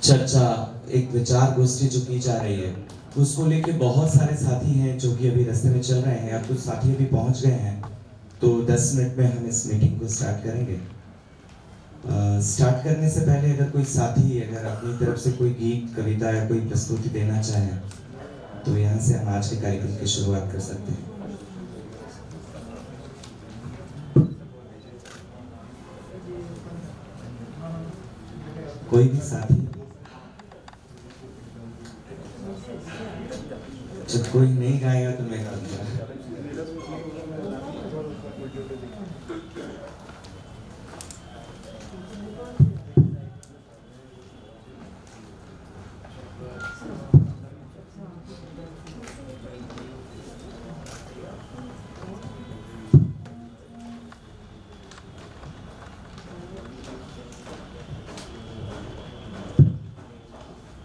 चर्चा, एक विचार गोष्ठी जो की जा रही है, उसको लेके बहुत सारे साथी हैं जो कि अभी रास्ते में चल रहे हैं, और कुछ साथी अभी पहुंच गए हैं। तो 10 मिनट में हम इस मीटिंग को स्टार्ट करेंगे। स्टार्ट करने से पहले अगर कोई साथी अगर अपनी तरफ से कोई गीत, कविता या कोई प्रस्तुति देना चाहे तो यहाँ से हम आज के कार्यक्रम की शुरुआत कर सकते हैं। कोई भी साथी, जब कोई नहीं गाएगा तो मैं गाऊंगा।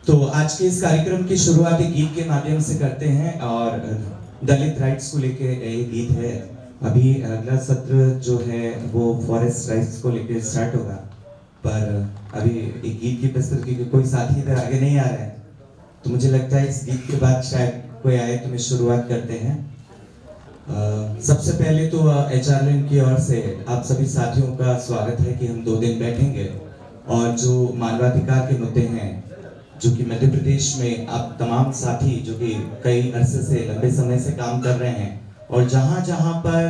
तो आज के इस कार्यक्रम की शुरुआत एक गीत के माध्यम से करते हैं, और दलित राइट्स को लेके ये गीत है। अभी अगला सत्र जो है वो फॉरेस्ट राइट्स को लेके स्टार्ट होगा, पर अभी एक गीत की प्रस्तुति क्योंकि कोई साथी इधर आगे नहीं आ रहा है, तो मुझे लगता है इस गीत के बाद शायद कोई आए, तो मैं शुरुआत करते हैं। सबसे पहले तो HRLN की ओर से आप सभी साथियों का स्वागत है कि हम 2 दिन बैठेंगे, और जो मानवाधिकार के मुद्दे हैं जो कि मध्य प्रदेश में आप तमाम साथी जो कि कई अरसे से लंबे समय से काम कर रहे हैं, और जहां जहां पर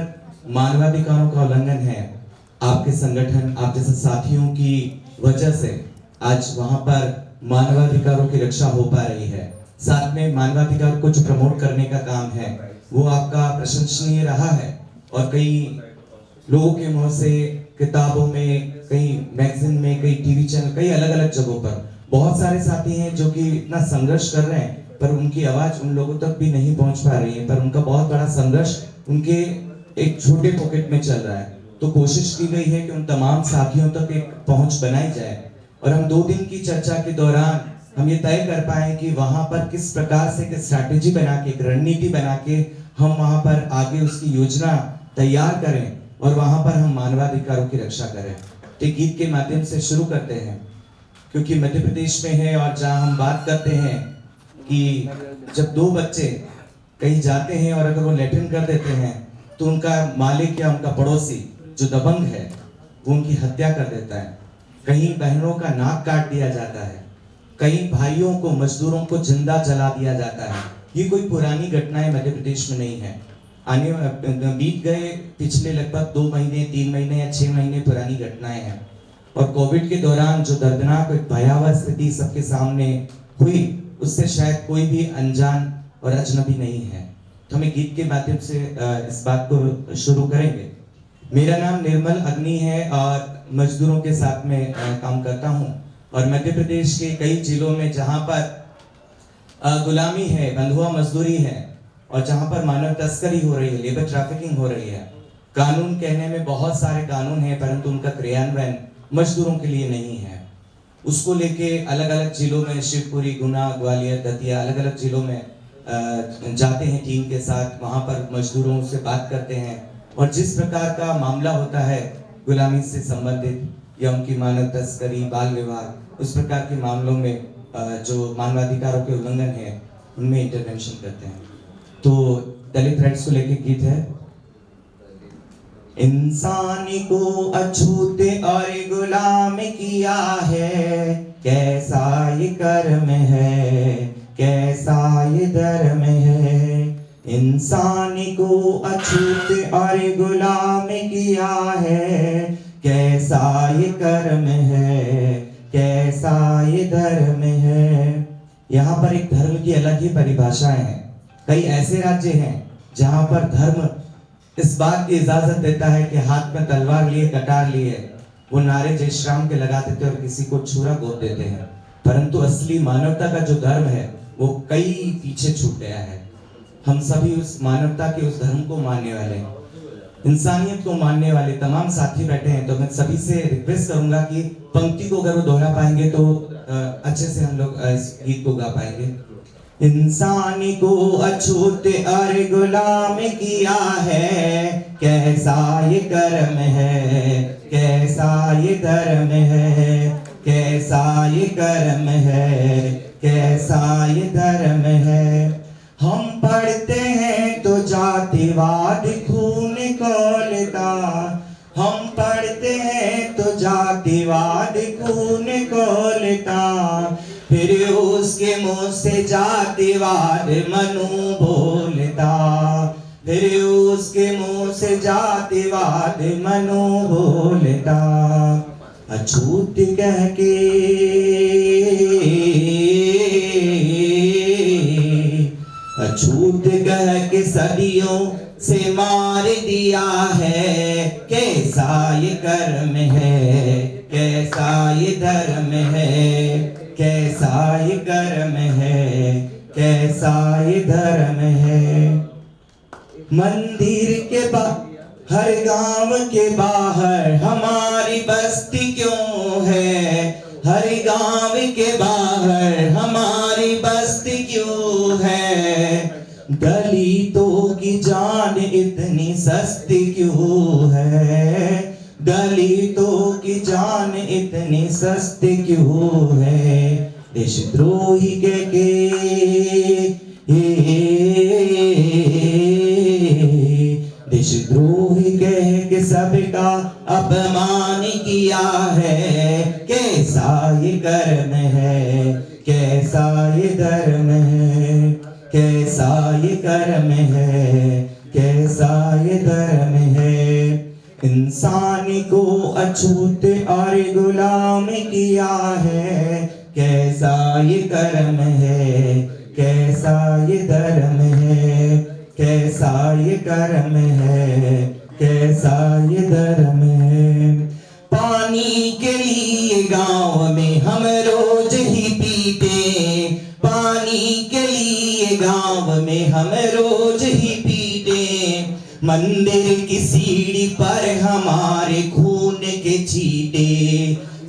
मानवाधिकारों का उल्लंघन है, आपके संगठन, आप जैसे साथियों की वजह से आज वहां पर मानवाधिकारों की रक्षा हो पा रही है। साथ में मानवाधिकार को जो प्रमोट करने का काम है वो आपका प्रशंसनीय रहा है, और कई लोगों के मुंह से किताबों में, कई मैगजीन में, कई टीवी चैनल, कई अलग अलग जगहों पर बहुत सारे साथी हैं जो कि इतना संघर्ष कर रहे हैं, पर उनकी आवाज उन लोगों तक भी नहीं पहुंच पा रही है, पर उनका बहुत बड़ा संघर्ष उनके एक छोटे पॉकेट में चल रहा है। तो कोशिश की गई है कि उन तमाम साथियों तक एक पहुंच बनाई जाए, और हम 2 दिन की चर्चा के दौरान हम ये तय कर पाए कि वहां पर किस प्रकार से एक स्ट्रैटेजी बना के, एक रणनीति बना के हम वहां पर आगे उसकी योजना तैयार करें, और वहां पर हम मानवाधिकारों की रक्षा करें। तो गीत के माध्यम से शुरू करते हैं, क्योंकि मध्य प्रदेश में है, और जहां हम बात करते हैं कि जब 2 बच्चे कहीं जाते हैं और अगर वो लैट्रिन कर देते हैं तो उनका मालिक या उनका पड़ोसी जो दबंग है वो उनकी हत्या कर देता है। कहीं बहनों का नाक काट दिया जाता है, कहीं भाइयों को, मजदूरों को जिंदा जला दिया जाता है। ये कोई पुरानी घटनाएं मध्य प्रदेश में नहीं है, बीत गए पिछले लगभग 2 महीने, 3 महीने या 6 महीने पुरानी घटनाएं हैं। और कोविड के दौरान जो दर्दनाक एक भयावह स्थिति सबके सामने हुई, उससे शायद कोई भी अनजान और अजनबी नहीं है। तो हम गीत के माध्यम से इस बात को शुरू करेंगे। मेरा नाम निर्मल अग्नि है, और मजदूरों के साथ में काम करता हूं, और मध्य प्रदेश के कई जिलों में जहां पर गुलामी है, बंधुआ मजदूरी है, और जहां पर मानव तस्करी हो रही है, लेबर ट्रैफिकिंग हो रही है। कानून कहने में बहुत सारे कानून हैं, परंतु उनका क्रियान्वयन मजदूरों के लिए नहीं है। उसको लेके अलग अलग जिलों में, शिवपुरी, गुना, ग्वालियर, दतिया, अलग अलग जिलों में जाते हैं टीम के साथ, वहां पर मजदूरों से बात करते हैं, और जिस प्रकार का मामला होता है गुलामी से संबंधित या उनकी मानव तस्करी, बाल विवाह, उस प्रकार के मामलों में जो मानवाधिकारों के उल्लंघन है उनमें इंटरवेंशन करते हैं। तो दलित राइट्स को लेके गीत है। इंसानी को अछूत और गुलाम किया है, कैसा ये कर्म है, कैसा ये धर्म है। इंसानी को अछूत और गुलाम किया है, कैसा ये कर्म है, कैसा ये धर्म है। यहाँ पर एक धर्म की अलग ही परिभाषाएं हैं। कई ऐसे राज्य हैं जहाँ पर धर्म इस बात की इजाजत देता है कि हाथ में तलवार लिए, कटार लिए वो नारे जय श्री राम के लगा देते और किसी को छुरा गोद देते हैं, परंतु असली मानवता का जो धर्म है वो कई पीछे छूट गया है। हम सभी उस मानवता के उस धर्म को मानने वाले, इंसानियत को मानने वाले तमाम साथी बैठे हैं। तो मैं सभी से रिक्वेस्ट करूंगा कि पंक्ति को अगर वो दोहरा पाएंगे तो अच्छे से हम लोग इस गीत को गा पाएंगे। इंसानी को अछूत और गुलाम किया है, कैसा ये कर्म है, कैसा ये धर्म है, कैसा ये कर्म है, कैसा ये धर्म है। हम पढ़ते हैं तो जातिवाद खून खौलता, हम पढ़ते हैं तो जातिवाद खून खौलता, फिर उसके मुंह से जातिवाद मनु बोलता, फिर उसके मुंह से जातिवाद मनु बोलता। अछूत कह के अछूत कह के सदियों से मार दिया है, कैसा ये कर्म है, कैसा ये धर्म है, कैसा ये कर्म है, कैसा ये धर्म है। मंदिर के हर गांव के बाहर हमारी बस्ती क्यों है, हर गांव के बाहर हमारी बस्ती क्यों है, दलितों की जान इतनी सस्ती क्यों है, दलितों की जान इतनी सस्ती क्यों है। देशद्रोही के देशद्रोही कह के सबका अपमान किया है, कैसा ये कर्म है, कैसा ये धर्म है, कैसा ये कर्म है, कैसा ये धर्म है। इंसान को अछूत और गुलाम किया है, कैसा ये कर्म है, कैसा ये धर्म है, कैसा ये कर्म है, कैसा ये धर्म है। पानी के लिए गांव में हम रोज ही पीते, पानी के लिए गांव में हम रोज ही पीते, मंदिर की सीढ़ी पर हमारे खून के छींटे,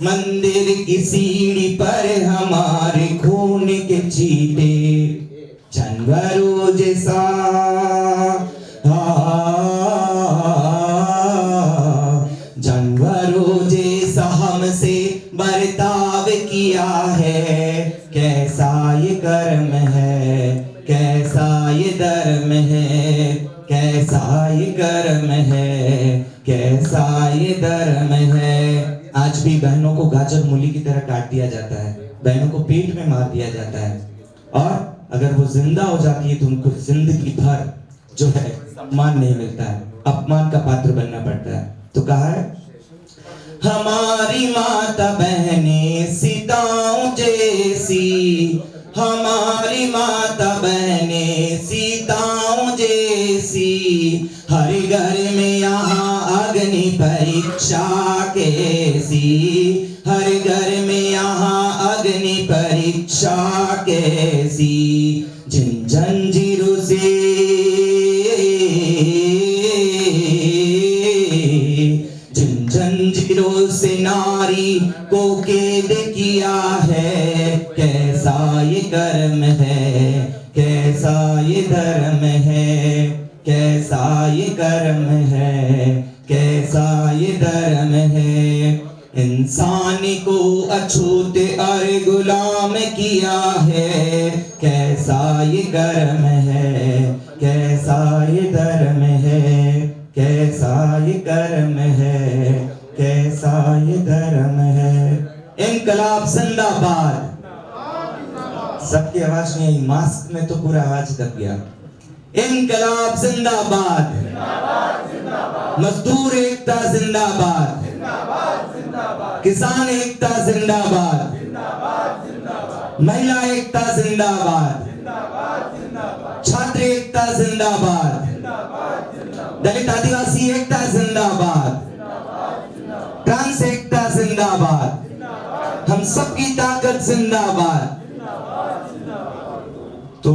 मंदिर की सीढ़ी पर हमारे खून के छींटे। जानवरों जैसा जानवरों जैसा हमसे बर्ताव किया है, कैसा ये कर्म है, कैसा ये धर्म है, कैसा ये कर्म है, कैसा ये धर्म है। आज भी बहनों को गाजर मूली की तरह काट दिया जाता है, बहनों को पेट में मार दिया जाता है, और अगर वो जिंदा हो जाती है तो उनको जिंदगी भर जो है सम्मान नहीं मिलता है, अपमान का पात्र बनना पड़ता है। तो कहा है, हमारी माता बहने सीताओं जैसी, हमारी माता बहने सीताओं जैसी, हर घर में यहाँ अग्नि परीक्षा कैसी, हर घर में यहाँ अग्नि परीक्षा कैसी। जिन जंजीरों से जिन जंजीरों से नारी को कैद किया है, कैसा ये कर्म है, कैसा ये धर्म है, कैसा ये कर्म है, कैसा ये धर्म है। इंसान को अछूत और गुलाम किया है, कैसा ये कर्म है, कैसा ये धर्म है, कैसा ये कर्म है, कैसा ये धर्म है। इनकलाब जिंदाबाद। सबकी आवाज नहीं आई, मास्क में तो पूरा आवाज दब गया। इनकलाब जिंदाबाद, मजदूर एकता जिंदाबाद, किसान एकता जिंदाबाद, महिला एकता जिंदाबाद, छात्र एकता जिंदाबाद, दलित आदिवासी एकता जिंदाबाद, ट्रांस एकता जिंदाबाद, हम सबकी ताकत जिंदाबाद। तो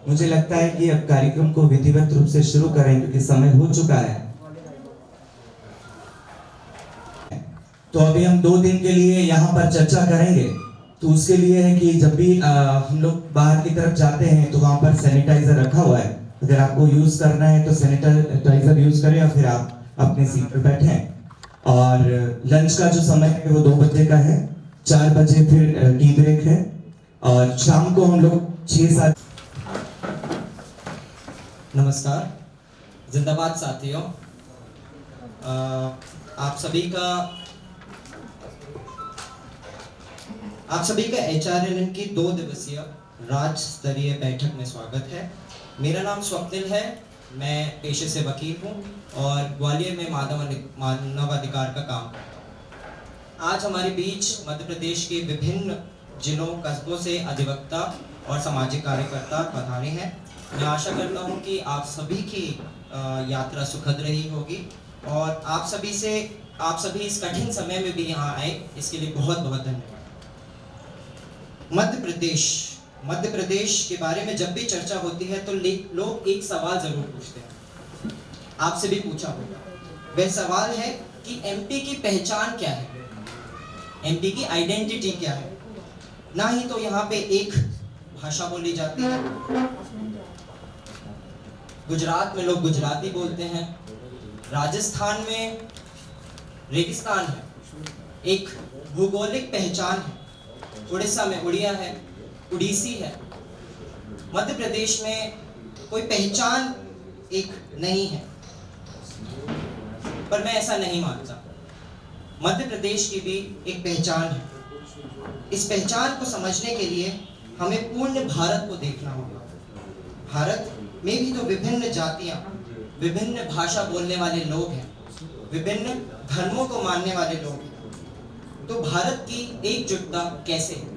मुझे लगता है कि अब कार्यक्रम को विधिवत रूप से शुरू करें क्योंकि समय हो चुका है। तो अभी हम 2 दिन के लिए यहाँ पर चर्चा करेंगे। तो उसके लिए है कि जब भी हम लोग बाहर की तरफ जाते हैं तो वहाँ पर सैनिटाइजर रखा हुआ है, अगर आपको यूज करना है तो सैनिटाइजर यूज करें या फिर आप अपने सीट पर बैठें। और लंच का जो समय है वो 2 बजे का है, 4 बजे फिर टी ब्रेक है और शाम को हम लोग 6-7। नमस्कार, जिंदाबाद साथियों। आप सभी का HRLN की 2 दिवसीय राज्य स्तरीय बैठक में स्वागत है। मेरा नाम स्वप्निल है, मैं पेशे से वकील हूँ और ग्वालियर में मानवाधिकार का काम करता हूँ। आज हमारे बीच मध्य प्रदेश के विभिन्न जिलों कस्बों से अधिवक्ता और सामाजिक कार्यकर्ता पधारे हैं। मैं आशा करता हूँ कि आप सभी की यात्रा सुखद रही होगी और आप सभी इस कठिन समय में भी यहाँ आए, इसके लिए बहुत बहुत धन्यवाद। मध्य प्रदेश के बारे में जब भी चर्चा होती है तो लोग एक सवाल जरूर पूछते हैं, आपसे भी पूछा होगा। वह सवाल है कि MP की पहचान क्या है, MP की आइडेंटिटी क्या है। ना ही तो यहाँ पे एक भाषा बोली जाती है, गुजरात में लोग गुजराती बोलते हैं, राजस्थान में रेगिस्तान है, एक भौगोलिक पहचान है, उड़ीसा में उड़िया है, उड़ीसी है। मध्य प्रदेश में कोई पहचान एक नहीं है, पर मैं ऐसा नहीं मानता। मध्य प्रदेश की भी एक पहचान है। इस पहचान को समझने के लिए हमें पूर्ण भारत को देखना होगा। भारत में भी तो विभिन्न जातियां, विभिन्न भाषा बोलने वाले लोग हैं, विभिन्न धर्मों को मानने वाले लोग हैं। तो भारत की एकजुटता कैसे है?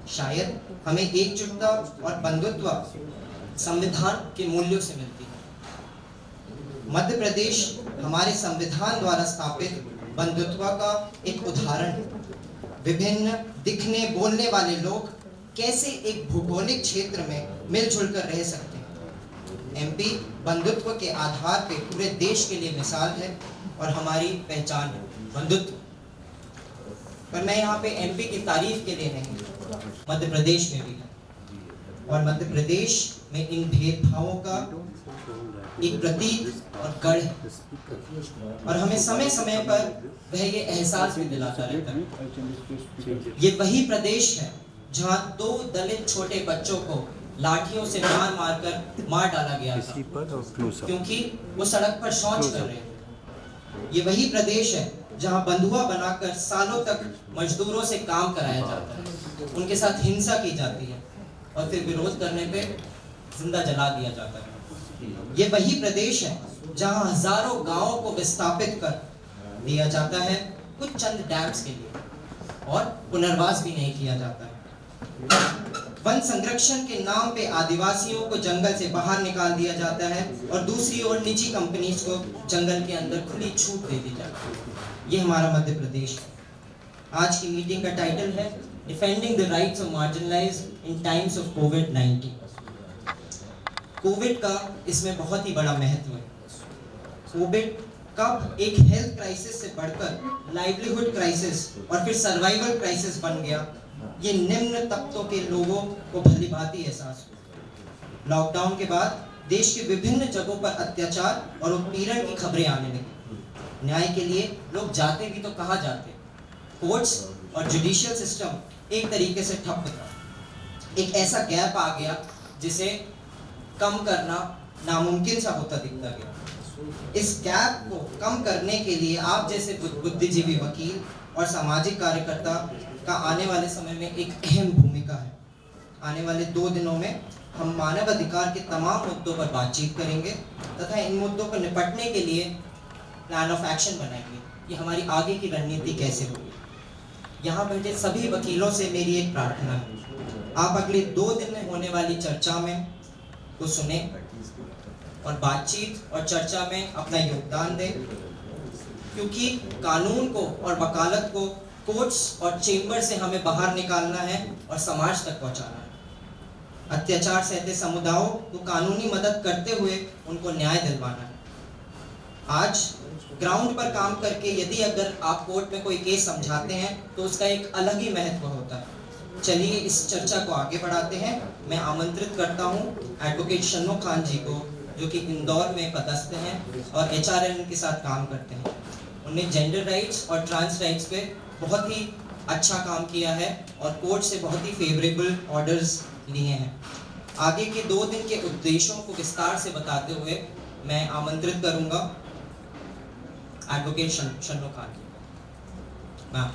शायद हमें एकजुटता और बंधुत्व संविधान के मूल्यों से मिलती है। मध्य प्रदेश हमारे संविधान द्वारा स्थापित बंधुत्व का एक उदाहरण है। विभिन्न दिखने बोलने वाले लोग कैसे एक भौगोलिक क्षेत्र में मिलजुल कर रह सकते हैं। MP बंधुत्व के आधार पे पूरे देश के लिए मिसाल है और हमारी पहचान है बंधुत्व। पर मैं यहाँ पे MP की तारीफ के लिए नहीं, मध्य प्रदेश में भी है और मध्य प्रदेश में इन भेदभावों का एक प्रतीक और गढ़ है और हमें समय समय पर वह ये एहसास भी दिलाता रहता है। ये वही प्रदेश है जहाँ 2 दलित छोटे बच्चों को लाठियों से मार डाला गया था क्योंकि वो सड़क पर शौच कर रहे थे। ये वही प्रदेश है जहाँ बंधुआ बनाकर सालों तक मजदूरों से काम कराया जाता है, उनके साथ हिंसा की जाती है और फिर विरोध करने पे जिंदा जला दिया जाता है। ये वही प्रदेश है जहाँ हजारों गांवों को विस्थापित कर दिया जाता है कुछ चंद डैम्स के लिए और पुनर्वास भी नहीं किया जाता है। वन संरक्षण के नाम पे आदिवासियों को जंगल से बाहर निकाल दिया जाता है और दूसरी ओर निजी कंपनीज को जंगल के अंदर खुली छूट दे दी जाती है। ये हमारा मध्य प्रदेश है। आज की मीटिंग का टाइटल है defending the rights of marginalised in times of covid. Covid का इसमें बहुत ही बड़ा महत्व है। कोविड कब एक हेल्थ क्राइसिस से बढ़कर लाइवलीहुड क्राइसिस और फिर सर्वाइवल क्राइसिस बन गया, ये निम्न तबकों के लोगों को भली भांति एहसास हुआ। लॉकडाउन के बाद देश के विभिन्न जगहों पर अत्याचार और उत्पीड़न की खबरें आने लगी। न्याय के लिए लोग जाते भी तो कहाँ जाते? कोर्ट्स और जुडिशियल सिस्टम एक तरीके से ठप था। एक ऐसा गैप आ गया जिसे कम करना नामुमकिन सा होता दिखता गया। इस गैप को कम करने के लिए आप जैसे बुद्धिजीवी वकील और सामाजिक कार्यकर्ता का आने वाले समय में एक अहम भूमिका है। आने वाले 2 दिनों में हम मानव अधिकार के तमाम मुद्दों पर बातचीत करेंगे तथा इन मुद्दों को निपटने के लिए प्लान ऑफ एक्शन बनाएंगे। ये हमारी आगे की रणनीति कैसे होगी। यहाँ बैठे सभी वकीलों से मेरी एक प्रार्थना है, आप अगले 2 दिन में होने वाली चर्चा में को सुने और बातचीत और चर्चा में अपना योगदान दें, क्योंकि कानून को और वकालत को कोर्ट्स और चेंबर से हमें बाहर निकालना है और समाज तक पहुंचाना है। अत्याचार सहते समुदायों को कानूनी मदद करते हुए उनको न्याय दिलवाना है। आज ग्राउंड पर काम करके यदि अगर आप कोर्ट में कोई केस समझाते हैं तो उसका एक अलग ही महत्व होता है। चलिए इस चर्चा को आगे बढ़ाते हैं। मैं आमंत्रित करता हूं एडवोकेट शन्नो खान जी को, जो कि इंदौर में पदस्थ हैं और HRLN के साथ काम करते हैं। उन्हें जेंडर राइट्स और ट्रांस राइट्स पे बहुत ही अच्छा काम किया है और कोर्ट से बहुत ही फेवरेबल ऑर्डर्स लिए हैं। आगे के 2 दिन के उद्देश्यों को विस्तार से बताते हुए मैं आमंत्रित करूंगा एडवोकेट शन्नो खान की। मैम।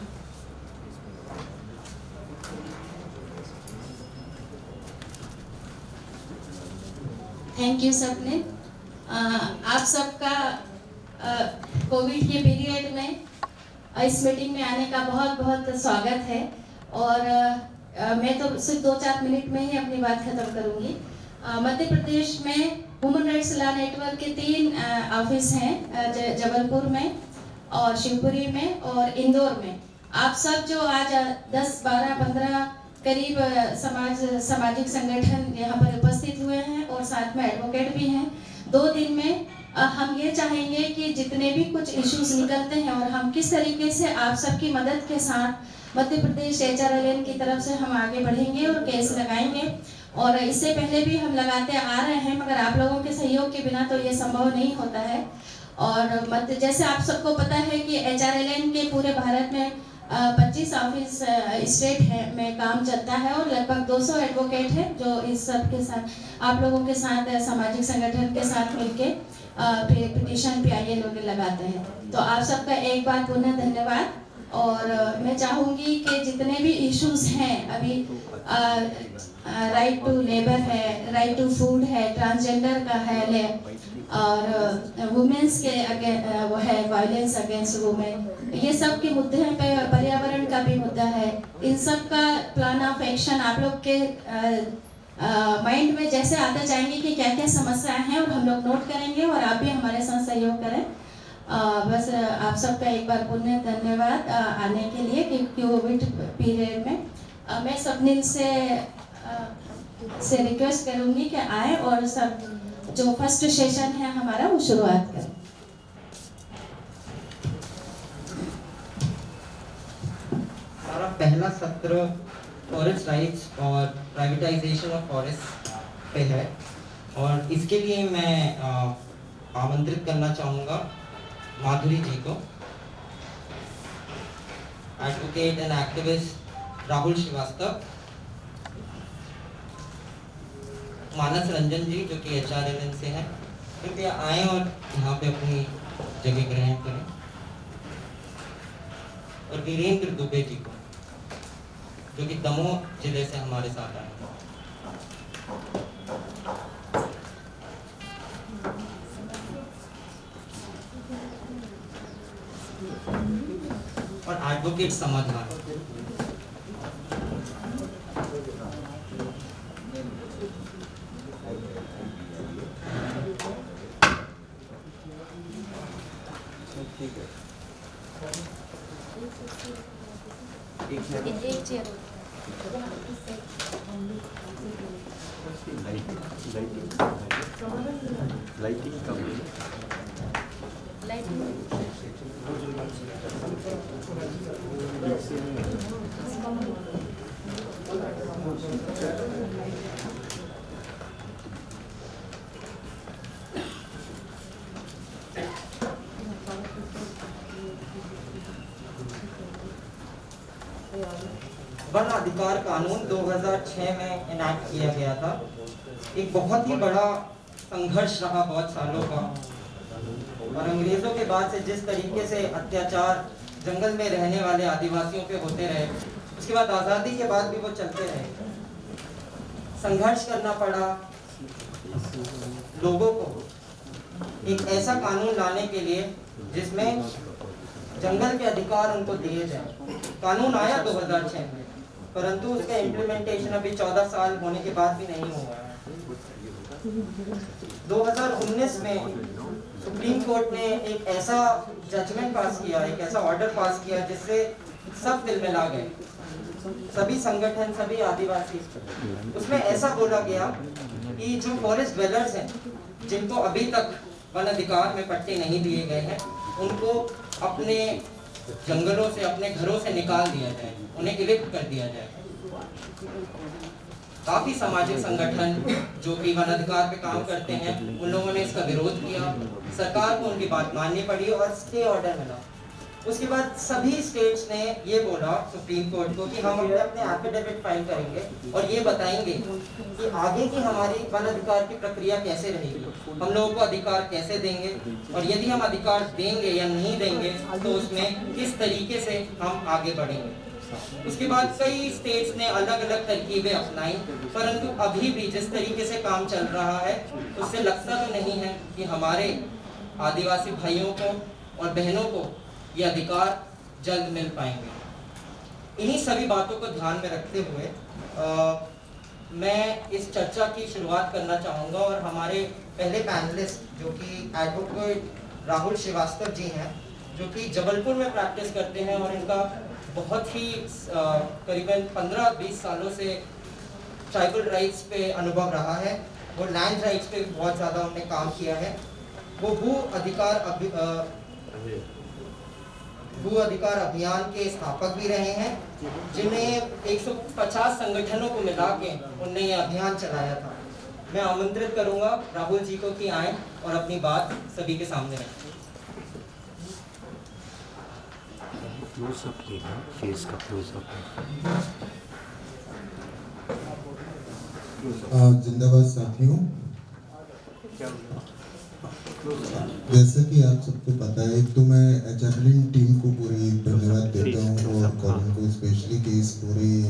थैंक यू सबने। आप सबका कोविड के पीरियड में इस मीटिंग में आने का बहुत बहुत स्वागत है। और मैं तो सिर्फ 2-4 मिनट में ही अपनी बात खत्म करूंगी। मध्य प्रदेश में ह्यूमन राइट्स लॉ नेटवर्क के 3 ऑफिस हैं, जबलपुर में और शिवपुरी में और इंदौर में। आप सब जो आज 10, 12, 15 करीब सामाजिक संगठन यहाँ पर उपस्थित हुए हैं और साथ में एडवोकेट भी हैं। 2 दिन में हम ये चाहेंगे कि जितने भी कुछ इश्यूज निकलते हैं और हम किस तरीके से आप सबकी मदद के साथ मध्य प्रदेश HRLN की तरफ से हम आगे बढ़ेंगे और केस लगाएंगे। और इससे पहले भी हम लगाते आ रहे हैं, मगर आप लोगों के सहयोग के बिना तो ये संभव नहीं होता है। और जैसे आप सबको पता है कि HRLN के पूरे भारत में 25 ऑफिस स्टेट है में काम चलता है और लगभग 200 एडवोकेट हैं जो इस सब के साथ आप लोगों के साथ सामाजिक संगठन के साथ मिलके पिटीशन PIL वगैरह लगाते हैं। तो आप सबका एक बार पुनः धन्यवाद। और मैं चाहूँगी कि जितने भी इश्यूज हैं अभी, राइट टू लेबर है, राइट टू फूड है, ट्रांसजेंडर का है, और वुमेन्स के वो है वायलेंस अगेंस्ट वुमेन, ये सब के मुद्दे हैं। पर्यावरण का भी मुद्दा है। इन सब का प्लान ऑफ एक्शन आप लोग के माइंड में जैसे आते जाएंगे कि क्या क्या समस्याएं हैं और हम लोग नोट करेंगे और आप भी हमारे साथ सहयोग करें। बस आप सबका एक बार पुनः धन्यवाद आने के लिए कि कोविड पीरियड में। मैं स्वप्निल से रिक्वेस्ट करूंगी कि आए और सब जो फर्स्ट सेशन है हमारा वो शुरुआत करें। हमारा पहला सत्र फॉरेस्ट राइट्स और प्राइवेटाइजेशन ऑफ फॉरेस्ट पे है और इसके लिए मैं आमंत्रित करना चाहूँगा माधुरी जी को, advocate and activist Rahul Srivastava, Manas Ranjan ji जो कि HRLN से हैं, कृपया आएँ और यहाँ पे अपनी जगह ग्रहण करें, और वीरेंद्र दुबे जी को जो कि दमोह जिले से हमारे साथ आए हैं। और एडवोकेट समाधान। एक चेयर वन अधिकार कानून 2006 में इनैक्ट किया गया था। एक बहुत ही बड़ा संघर्ष रहा बहुत सालों का, और अंग्रेजों के बाद से जिस तरीके से अत्याचार जंगल में रहने वाले आदिवासियों पे होते रहे, उसके बाद आज़ादी के बाद भी वो चलते रहे। संघर्ष करना पड़ा लोगों को एक ऐसा कानून लाने के लिए जिसमें जंगल के अधिकार उनको दिए जाए। कानून आया 2006 में, परंतु उसका इम्प्लीमेंटेशन अभी 14 साल होने के बाद भी नहीं हुआ है। 2019 में सुप्रीम कोर्ट ने एक ऐसा जजमेंट पास किया, एक ऐसा ऑर्डर पास किया जिससे सब दिल में ला गए, सभी संगठन, सभी आदिवासी। उसमें ऐसा बोला गया कि जो फॉरेस्ट ड्वेलर्स हैं, जिनको अभी तक वन अधिकार में पट्टे नहीं दिए गए हैं, उनको अपने जंगलों से, अपने घरों से निकाल दिया जाए, उन्हें इविक्ट कर दिया जाए। काफी सामाजिक संगठन जो कि वन अधिकार पे काम करते हैं, उन लोगों ने इसका विरोध किया। सरकार को उनकी बात माननी पड़ी और स्टे ऑर्डर मिला। उसके बाद सभी स्टेट्स ने ये बोला सुप्रीम कोर्ट को कि हम अपने अपने एफिडेविट फाइल करेंगे और ये बताएंगे कि आगे की हमारी वन अधिकार की प्रक्रिया कैसे रहेगी, हम लोगों को अधिकार कैसे देंगे, और यदि हम अधिकार देंगे या नहीं देंगे तो उसमें किस तरीके से हम आगे बढ़ेंगे। उसके बाद कई स्टेट्स ने अलग अलग तरकीबें अपनाई, परंतु अभी भी जिस तरीके से काम चल रहा है उससे लगता तो नहीं है कि हमारे आदिवासी भाइयों को और बहनों को ये अधिकार जल्द मिल पाएंगे। इन्हीं सभी बातों को ध्यान में रखते हुए मैं इस चर्चा की शुरुआत करना चाहूँगा और हमारे पहले पैनलिस्ट जो कि एडवोकेट राहुल श्रीवास्तव जी हैं, जो कि जबलपुर में प्रैक्टिस करते हैं और इनका बहुत ही करीबन 15-20 सालों से ट्राइबल राइट्स पे अनुभव रहा है। वो लैंड राइट्स पे बहुत ज़्यादा उन्होंने काम किया है। वो भू अधिकार अभियान के स्थापक भी रहे हैं, जिन्हें 150 संगठनों को मिला के उनने ये अभियान चलाया था। मैं आमंत्रित करूंगा राहुल जी को कि आए और अपनी बात सभी के सामने रखें। जिंदाबाद साथियों, जैसा कि आप सबको पता है, तो मैं एचआरलिन टीम को पूरी धन्यवाद देता हूँ और कॉलिन को स्पेशली कि इस पूरी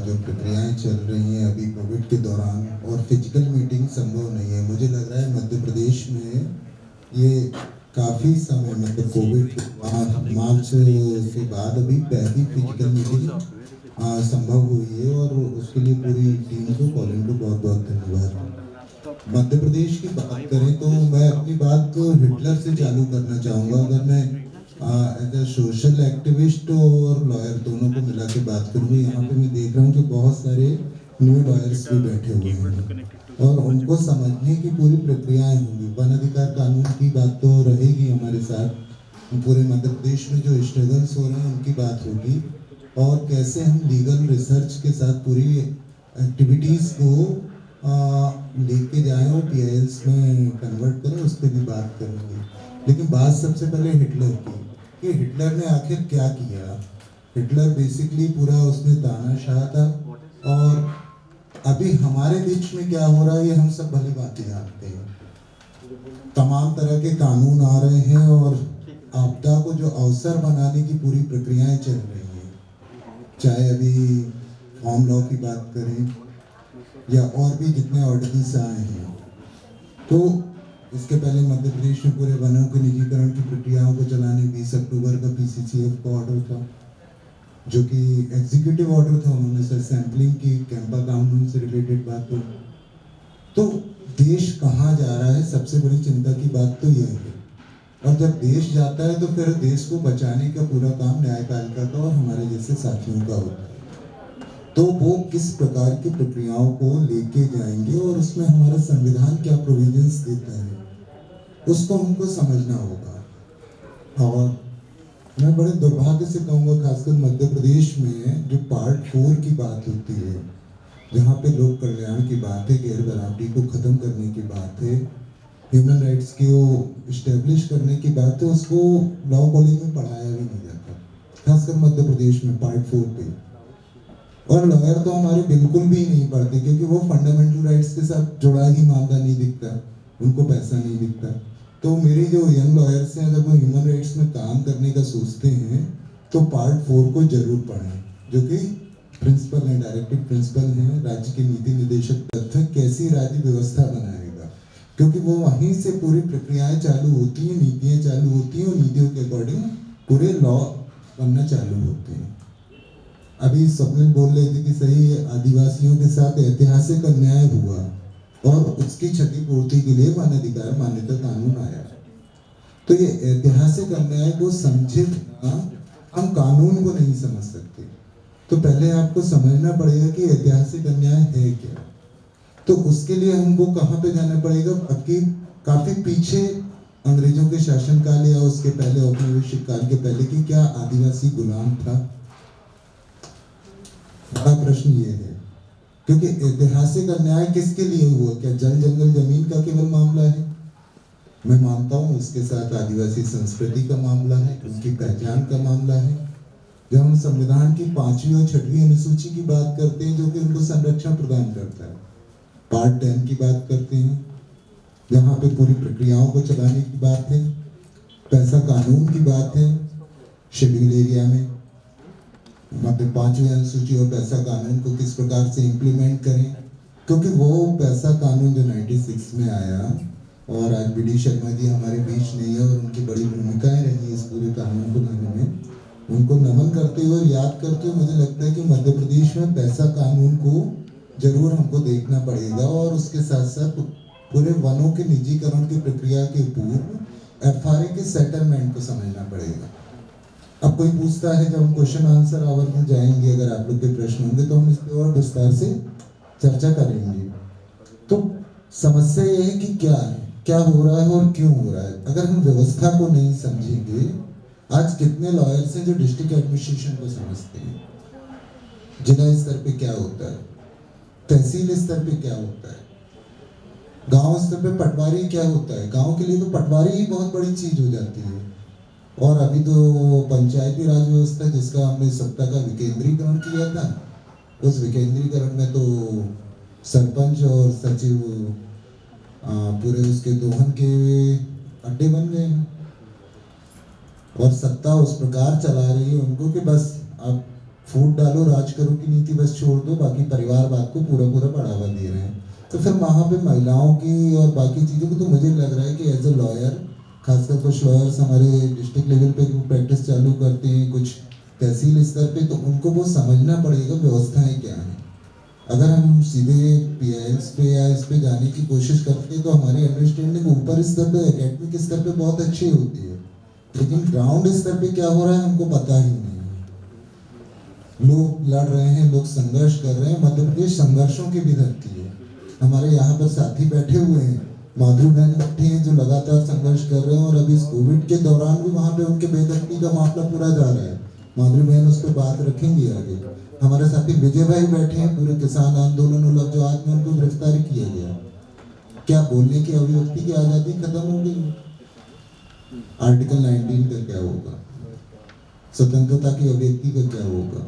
जो प्रक्रियाएं चल रही हैं अभी कोविड के दौरान और फिजिकल मीटिंग संभव नहीं है। मुझे लग रहा है मध्य प्रदेश में ये काफ़ी समय मतलब कोविड मार्च से बाद अभी पहली फिजिकल मीटिंग संभव हुई है और उसके लिए पूरी टीम को कॉलिन को बहुत बहुत धन्यवाद। मध्य प्रदेश की बात करें तो मैं अपनी बात को हिटलर से चालू करना चाहूँगा। अगर मैं एज ए सोशल एक्टिविस्ट और लॉयर दोनों को मिला के बात करूँ, यहाँ पे मैं देख रहा हूँ कि बहुत सारे न्यू लॉयर्स भी बैठे हुए हैं और उनको समझने की पूरी प्रक्रियाएं होंगी। वन अधिकार कानून की बात तो रहेगी हमारे साथ, पूरे मध्य प्रदेश में जो स्ट्रगल्स हो रहे हैं उनकी बात होगी और कैसे हम लीगल रिसर्च के साथ पूरी एक्टिविटीज़ को लेके जाएं और PILs में कन्वर्ट करें, उस पर भी बात करेंगे। लेकिन बात सबसे पहले हिटलर की कि हिटलर ने आखिर क्या किया। हिटलर बेसिकली पूरा उसने तानाशाह था और अभी हमारे बीच में क्या हो रहा है ये हम सब भली बातें जानते हैं। तमाम तरह के कानून आ रहे हैं और आपदा को जो अवसर बनाने की पूरी प्रक्रियाएं चल रही हैं, चाहे अभी फॉर्म लॉ की बात करें या और भी जितने ऑर्डिनेंस आए हैं। तो इसके पहले मध्य प्रदेश में पूरे वनों के निजीकरण की प्रक्रियाओं को चलाने 20 अक्टूबर का PCCF का ऑर्डर था, जो कि एग्जीक्यूटिव ऑर्डर था। उन्होंने सर सैम्पलिंग की, कैंपा कानून से रिलेटेड बात हो। तो देश कहाँ जा रहा है, सबसे बड़ी चिंता की बात तो यह है। और जब देश जाता है तो फिर देश को बचाने का पूरा काम न्यायपालिका का और हमारे जैसे साथियों का होता है। तो वो किस प्रकार की प्रक्रियाओं को लेके जाएंगे और उसमें हमारा संविधान क्या प्रोविजंस देता है, उसको हमको समझना होगा। और मैं बड़े दुर्भाग्य से कहूँगा, खासकर मध्य प्रदेश में जो पार्ट 4 की बात होती है, जहाँ पे लोक कल्याण की बात है, गैर बराबरी को ख़त्म करने की बात है, ह्यूमन राइट्स को इस्टेब्लिश करने की बात है, उसको लॉ कॉलेज में पढ़ाया भी नहीं जाता, खासकर मध्य प्रदेश में पार्ट 4 पे। और लॉयर तो हमारे बिल्कुल भी नहीं पढ़ते, क्योंकि वो फंडामेंटल राइट्स के साथ जुड़ा ही मामला नहीं दिखता, उनको पैसा नहीं दिखता। तो मेरे जो यंग लॉयर्स हैं, अगर वो ह्यूमन राइट्स में काम करने का सोचते हैं तो पार्ट 4 को जरूर पढ़ें, जो कि प्रिंसिपल है, डायरेक्टिव प्रिंसिपल हैं, राज्य के नीति निर्देशक तत्व कैसी राज्य व्यवस्था बनाएगा, क्योंकि वो वहीं से पूरी प्रक्रियाएं चालू होती हैं, नीतियाँ चालू होती हैं और नीतियों के अकॉर्डिंग पूरे लॉ बनना चालू होते हैं। अभी स्वप्निल बोल रहे थे कि सही आदिवासियों के साथ ऐतिहासिक अन्याय हुआ और उसकी क्षतिपूर्ति के लिए वन अधिकार मान्यता कानून आया। तो ये ऐतिहासिक अन्याय को समझे बिना हम कानून को नहीं समझ सकते। तो पहले आपको समझना पड़ेगा कि ऐतिहासिक अन्याय है क्या। तो उसके लिए हमको कहाँ पे जाना पड़ेगा, आपकी काफी पीछे अंग्रेजों के शासनकाल या उसके पहले औपनिवेशिक काल के पहले कि क्या आदिवासी गुलाम था। बड़ा प्रश्न ये है, क्योंकि ऐतिहासिक अन्याय किसके लिए हुआ, क्या जल जंगल जमीन का केवल मामला है? मैं मानता हूँ उसके साथ आदिवासी संस्कृति का मामला है, उनकी पहचान का मामला है। जब हम संविधान की 5वीं और 6वीं अनुसूची की बात करते हैं जो कि उनको संरक्षण प्रदान करता है, पार्ट 10 की बात करते हैं जहाँ पे पूरी प्रक्रियाओं को चलाने की बात है, पैसा कानून की बात है, शेड्यूल एरिया में मतलब 5वीं अनुसूची और पैसा कानून को किस प्रकार से इम्प्लीमेंट करें, क्योंकि वो पैसा कानून जो 96 में आया और आज बी.डी. शर्मा जी हमारे बीच नहीं है और उनकी बड़ी भूमिकाएं रही इस पूरे कानून को लाने में, उनको नमन करते हुए और याद करते हुए मुझे लगता है कि मध्य प्रदेश में पैसा कानून को जरूर हमको देखना पड़ेगा और उसके साथ साथ पूरे वनों के निजीकरण की प्रक्रिया के पूर्व एफआरए के सेटलमेंट को समझना पड़ेगा। अब कोई पूछता है, जब हम क्वेश्चन आंसर आवर में जाएंगे, अगर आप लोग के प्रश्न होंगे तो हम इस पर और विस्तार से चर्चा करेंगे। तो समस्या ये है कि क्या हो रहा है और क्यों हो रहा है। अगर हम व्यवस्था को नहीं समझेंगे, आज कितने लॉयर्स हैं जो डिस्ट्रिक्ट एडमिनिस्ट्रेशन को समझते हैं, जिला स्तर पे क्या होता है, तहसील स्तर पे क्या होता है, गांव स्तर पे पटवारी क्या होता है। गांव के लिए तो पटवारी ही बहुत बड़ी चीज हो जाती है। और अभी तो पंचायती राज व्यवस्था जिसका हमने सत्ता का विकेंद्रीकरण किया था, उस विकेंद्रीकरण में तो सरपंच और सचिव पूरे उसके दोहन के अड्डे बन गए हैं और सत्ता उस प्रकार चला रही है उनको कि बस आप फूट डालो, राज करो की नीति बस छोड़ दो, बाकी परिवारवाद को पूरा बढ़ावा दे रहे हैं। तो फिर वहाँ पे महिलाओं की और बाकी चीज़ों को तो मुझे लग रहा है कि एज ए लॉयर, खासकर कुछ लॉयर्स हमारे डिस्ट्रिक्ट लेवल पे प्रैक्टिस चालू करते हैं, कुछ तहसील स्तर पे, तो उनको वो समझना पड़ेगा व्यवस्थाएं क्या हैं। अगर हम सीधे पीआईएल्स पे या इस पे जाने की कोशिश करते हैं तो हमारी अंडरस्टैंडिंग ऊपर स्तर पे, एकेडमिक स्तर पे बहुत अच्छी होती है, लेकिन ग्राउंड स्तर पे क्या हो रहा है हमको पता ही नहीं है। लोग लड़ रहे हैं, लोग संघर्ष कर रहे हैं। मध्य प्रदेश संघर्षों की भी धरती है। हमारे यहाँ पर साथी बैठे हुए हैं, माधुरी बहन बैठी हैं जो लगातार संघर्ष कर रहे हैं और अभी इस कोविड के दौरान भी वहाँ पे उनके बेदखली का मामला पूरा जा रहा है। माधुरी बहन उस पर बात रखेंगी आगे। हमारे साथी विजय भाई बैठे हैं, पूरे किसान आंदोलन और जो आज में उनको गिरफ्तार किया गया। क्या बोलने की, अभिव्यक्ति की आजादी खत्म हो गई? आर्टिकल 19 का क्या होगा? स्वतंत्रता की अभिव्यक्ति का क्या होगा?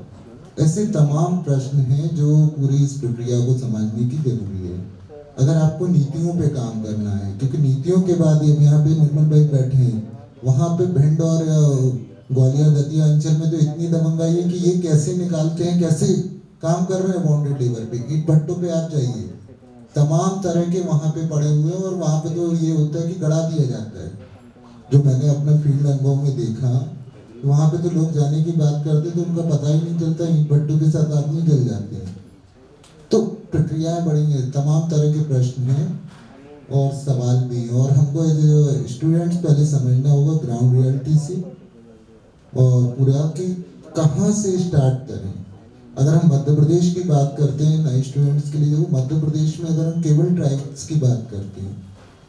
ऐसे तमाम प्रश्न हैं जो पूरी इस प्रक्रिया को समझने की जरूरी है। अगर आपको नीतियों पे काम करना है, क्योंकि नीतियों के बाद यहाँ पे निर्मल भाई बैठे हैं, वहाँ पे भिंड और ग्वालियर दतिया अंचल में तो इतनी दबंगाई है कि ये कैसे निकालते हैं, कैसे काम कर रहे हैं बॉन्डेड लेबर पे। ईट भट्टों पे आप जाइए, तमाम तरह के वहाँ पे पड़े हुए हैं और वहाँ पे तो ये होता है कि गड़ा दिया जाता है। जो मैंने अपना फील्ड अनुभव में देखा, वहाँ पे तो लोग जाने की बात करते तो उनका पता ही नहीं चलता, ईट भट्टों के साथ आदमी जल जाते हैं। तो प्रक्रियाएं बड़ी हैं, तमाम तरह के प्रश्न हैं और सवाल भी हैं और हमको स्टूडेंट्स पहले समझना होगा ग्राउंड रियलिटी से और पूरा कि कहाँ से स्टार्ट करें। अगर हम मध्य प्रदेश की बात करते हैं नए स्टूडेंट्स के लिए, देखो मध्य प्रदेश में अगर हम केवल ट्राइब्स की बात करते हैं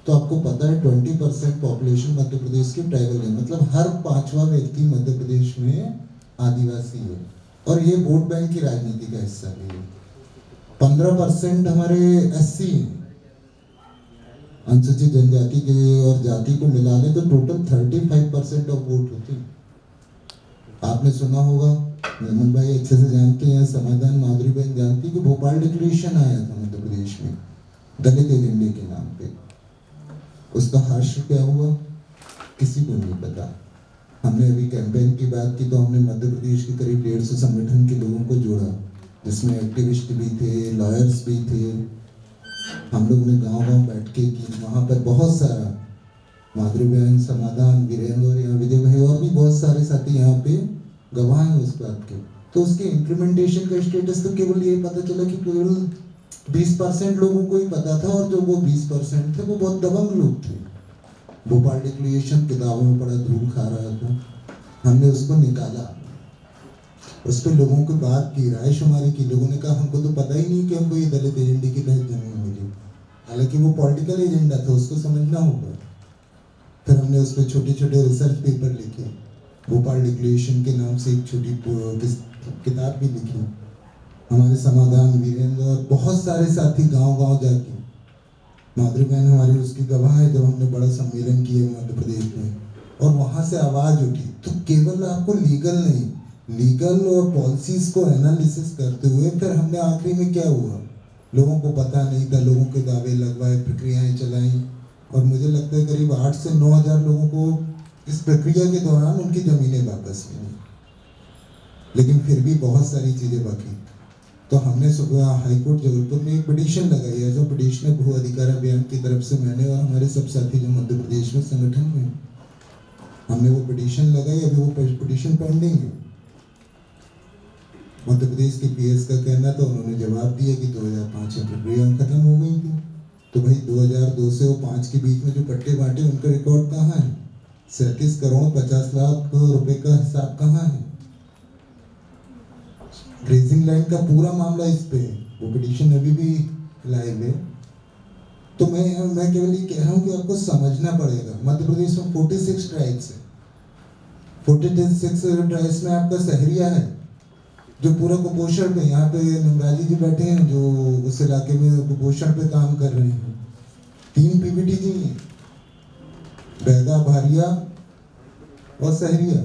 तो आपको पता है 20% पॉपुलेशन मध्य प्रदेश की ट्राइबल है, मतलब हर 5वां व्यक्ति मध्य प्रदेश में आदिवासी है और ये वोट बैंक की राजनीति का हिस्सा भी है। 15% हमारे एससी अनुसूचित जनजाति के और जाति को मिला ले तो टोटल 35% ऑफ वोट होते हैं। आपने सुना होगा, निर्मल भाई अच्छे से जानते हैं, समाधान माधुरी बहन जानती है कि भोपाल डिक्लेरेशन आया था मध्य प्रदेश में दलित एजेंडे के नाम पे। उसका हर्ष क्या हुआ किसी को नहीं पता। हमने अभी कैंपेन की बात की तो हमने मध्य प्रदेश के करीब 150 संगठन के लोगों को जोड़ा, जिसमें एक्टिविस्ट भी थे, लॉयर्स भी थे। हम लोग ने गांव-गांव बैठ के की, वहाँ पर बहुत सारा माधुरी बहन, समाधान, वीरेंद्र, यहाँ विजय भाई और भी बहुत सारे साथी यहाँ पे गवाह हैं उस बात के। तो उसके इम्प्लीमेंटेशन का स्टेटस तो केवल ये पता चला कि केवल 20% लोगों को ही पता था और जो वो 20% थे वो बहुत दबंग लोग थे। भोपाल डिक्लेरेशन किताबों में पढ़ा, धूल खा रहा था, हमने उसको निकाला, उस पर लोगों की बात की, राय शुमारी की। लोगों ने कहा हमको तो पता ही नहीं कि हमको ये दलित एजेंडे के तहत जमीन मिली, हालांकि वो पॉलिटिकल एजेंडा था, उसको समझना होगा। फिर हमने उस पर छोटे छोटे रिसर्च पेपर लिखे, भोपाल डिक्लेरेशन के नाम से एक छोटी किताब भी लिखी। हमारे समाधान, वीरेंद्र और बहुत सारे साथी गांव-गांव जाके माधुरी बहन हमारी उसकी गवाह है, जब हमने बड़ा सम्मेलन किए मध्य प्रदेश में और वहाँ से आवाज़ उठी, तो केवल आपको लीगल और पॉलिसीज को एनालिसिस करते हुए फिर हमने आखिरी में क्या हुआ, लोगों को पता नहीं था, लोगों के दावे लगवाए, प्रक्रियाएं चलाई और मुझे लगता है करीब 8 से 9 हज़ार लोगों को इस प्रक्रिया के दौरान उनकी ज़मीनें वापस मिली। लेकिन फिर भी बहुत सारी चीज़ें बाकी, तो हमने सुबह हाईकोर्ट जबलपुर में एक पिटीशन लगाई है, जो पिटीशन भू अधिकार अभियान की तरफ से मैंने और हमारे सब साथी जो मध्य प्रदेश में संगठन में हमने वो पिटीशन लगाई। अभी वो पिटीशन पेंडिंग है। मध्य प्रदेश के पीएस का कहना था, उन्होंने जवाब दिया कि 2005 में प्रक्रिया खत्म हो गई थी। तो भाई 2002 से 5 के बीच में जो पट्टे बांटे उनका रिकॉर्ड कहाँ है? 37 करोड़ 50 लाख रुपए का हिसाब कहाँ है? ग्रेजिंग लैंड का पूरा मामला इस पे है, वो पिटीशन अभी भी लाइव है। तो मैं केवल ये कह रहा हूँ कि आपको समझना पड़ेगा, मध्य प्रदेश में 46 ट्राइब्स है। 46 ट्राइब्स में आपका सहरिया है जो पूरा कुपोषण पे, यहाँ पे नमराजी जी बैठे हैं जो उस इलाके में कुपोषण पे काम कर रहे हैं। 3 पीपीटी जी हैं, बैगा, भारिया और सहरिया,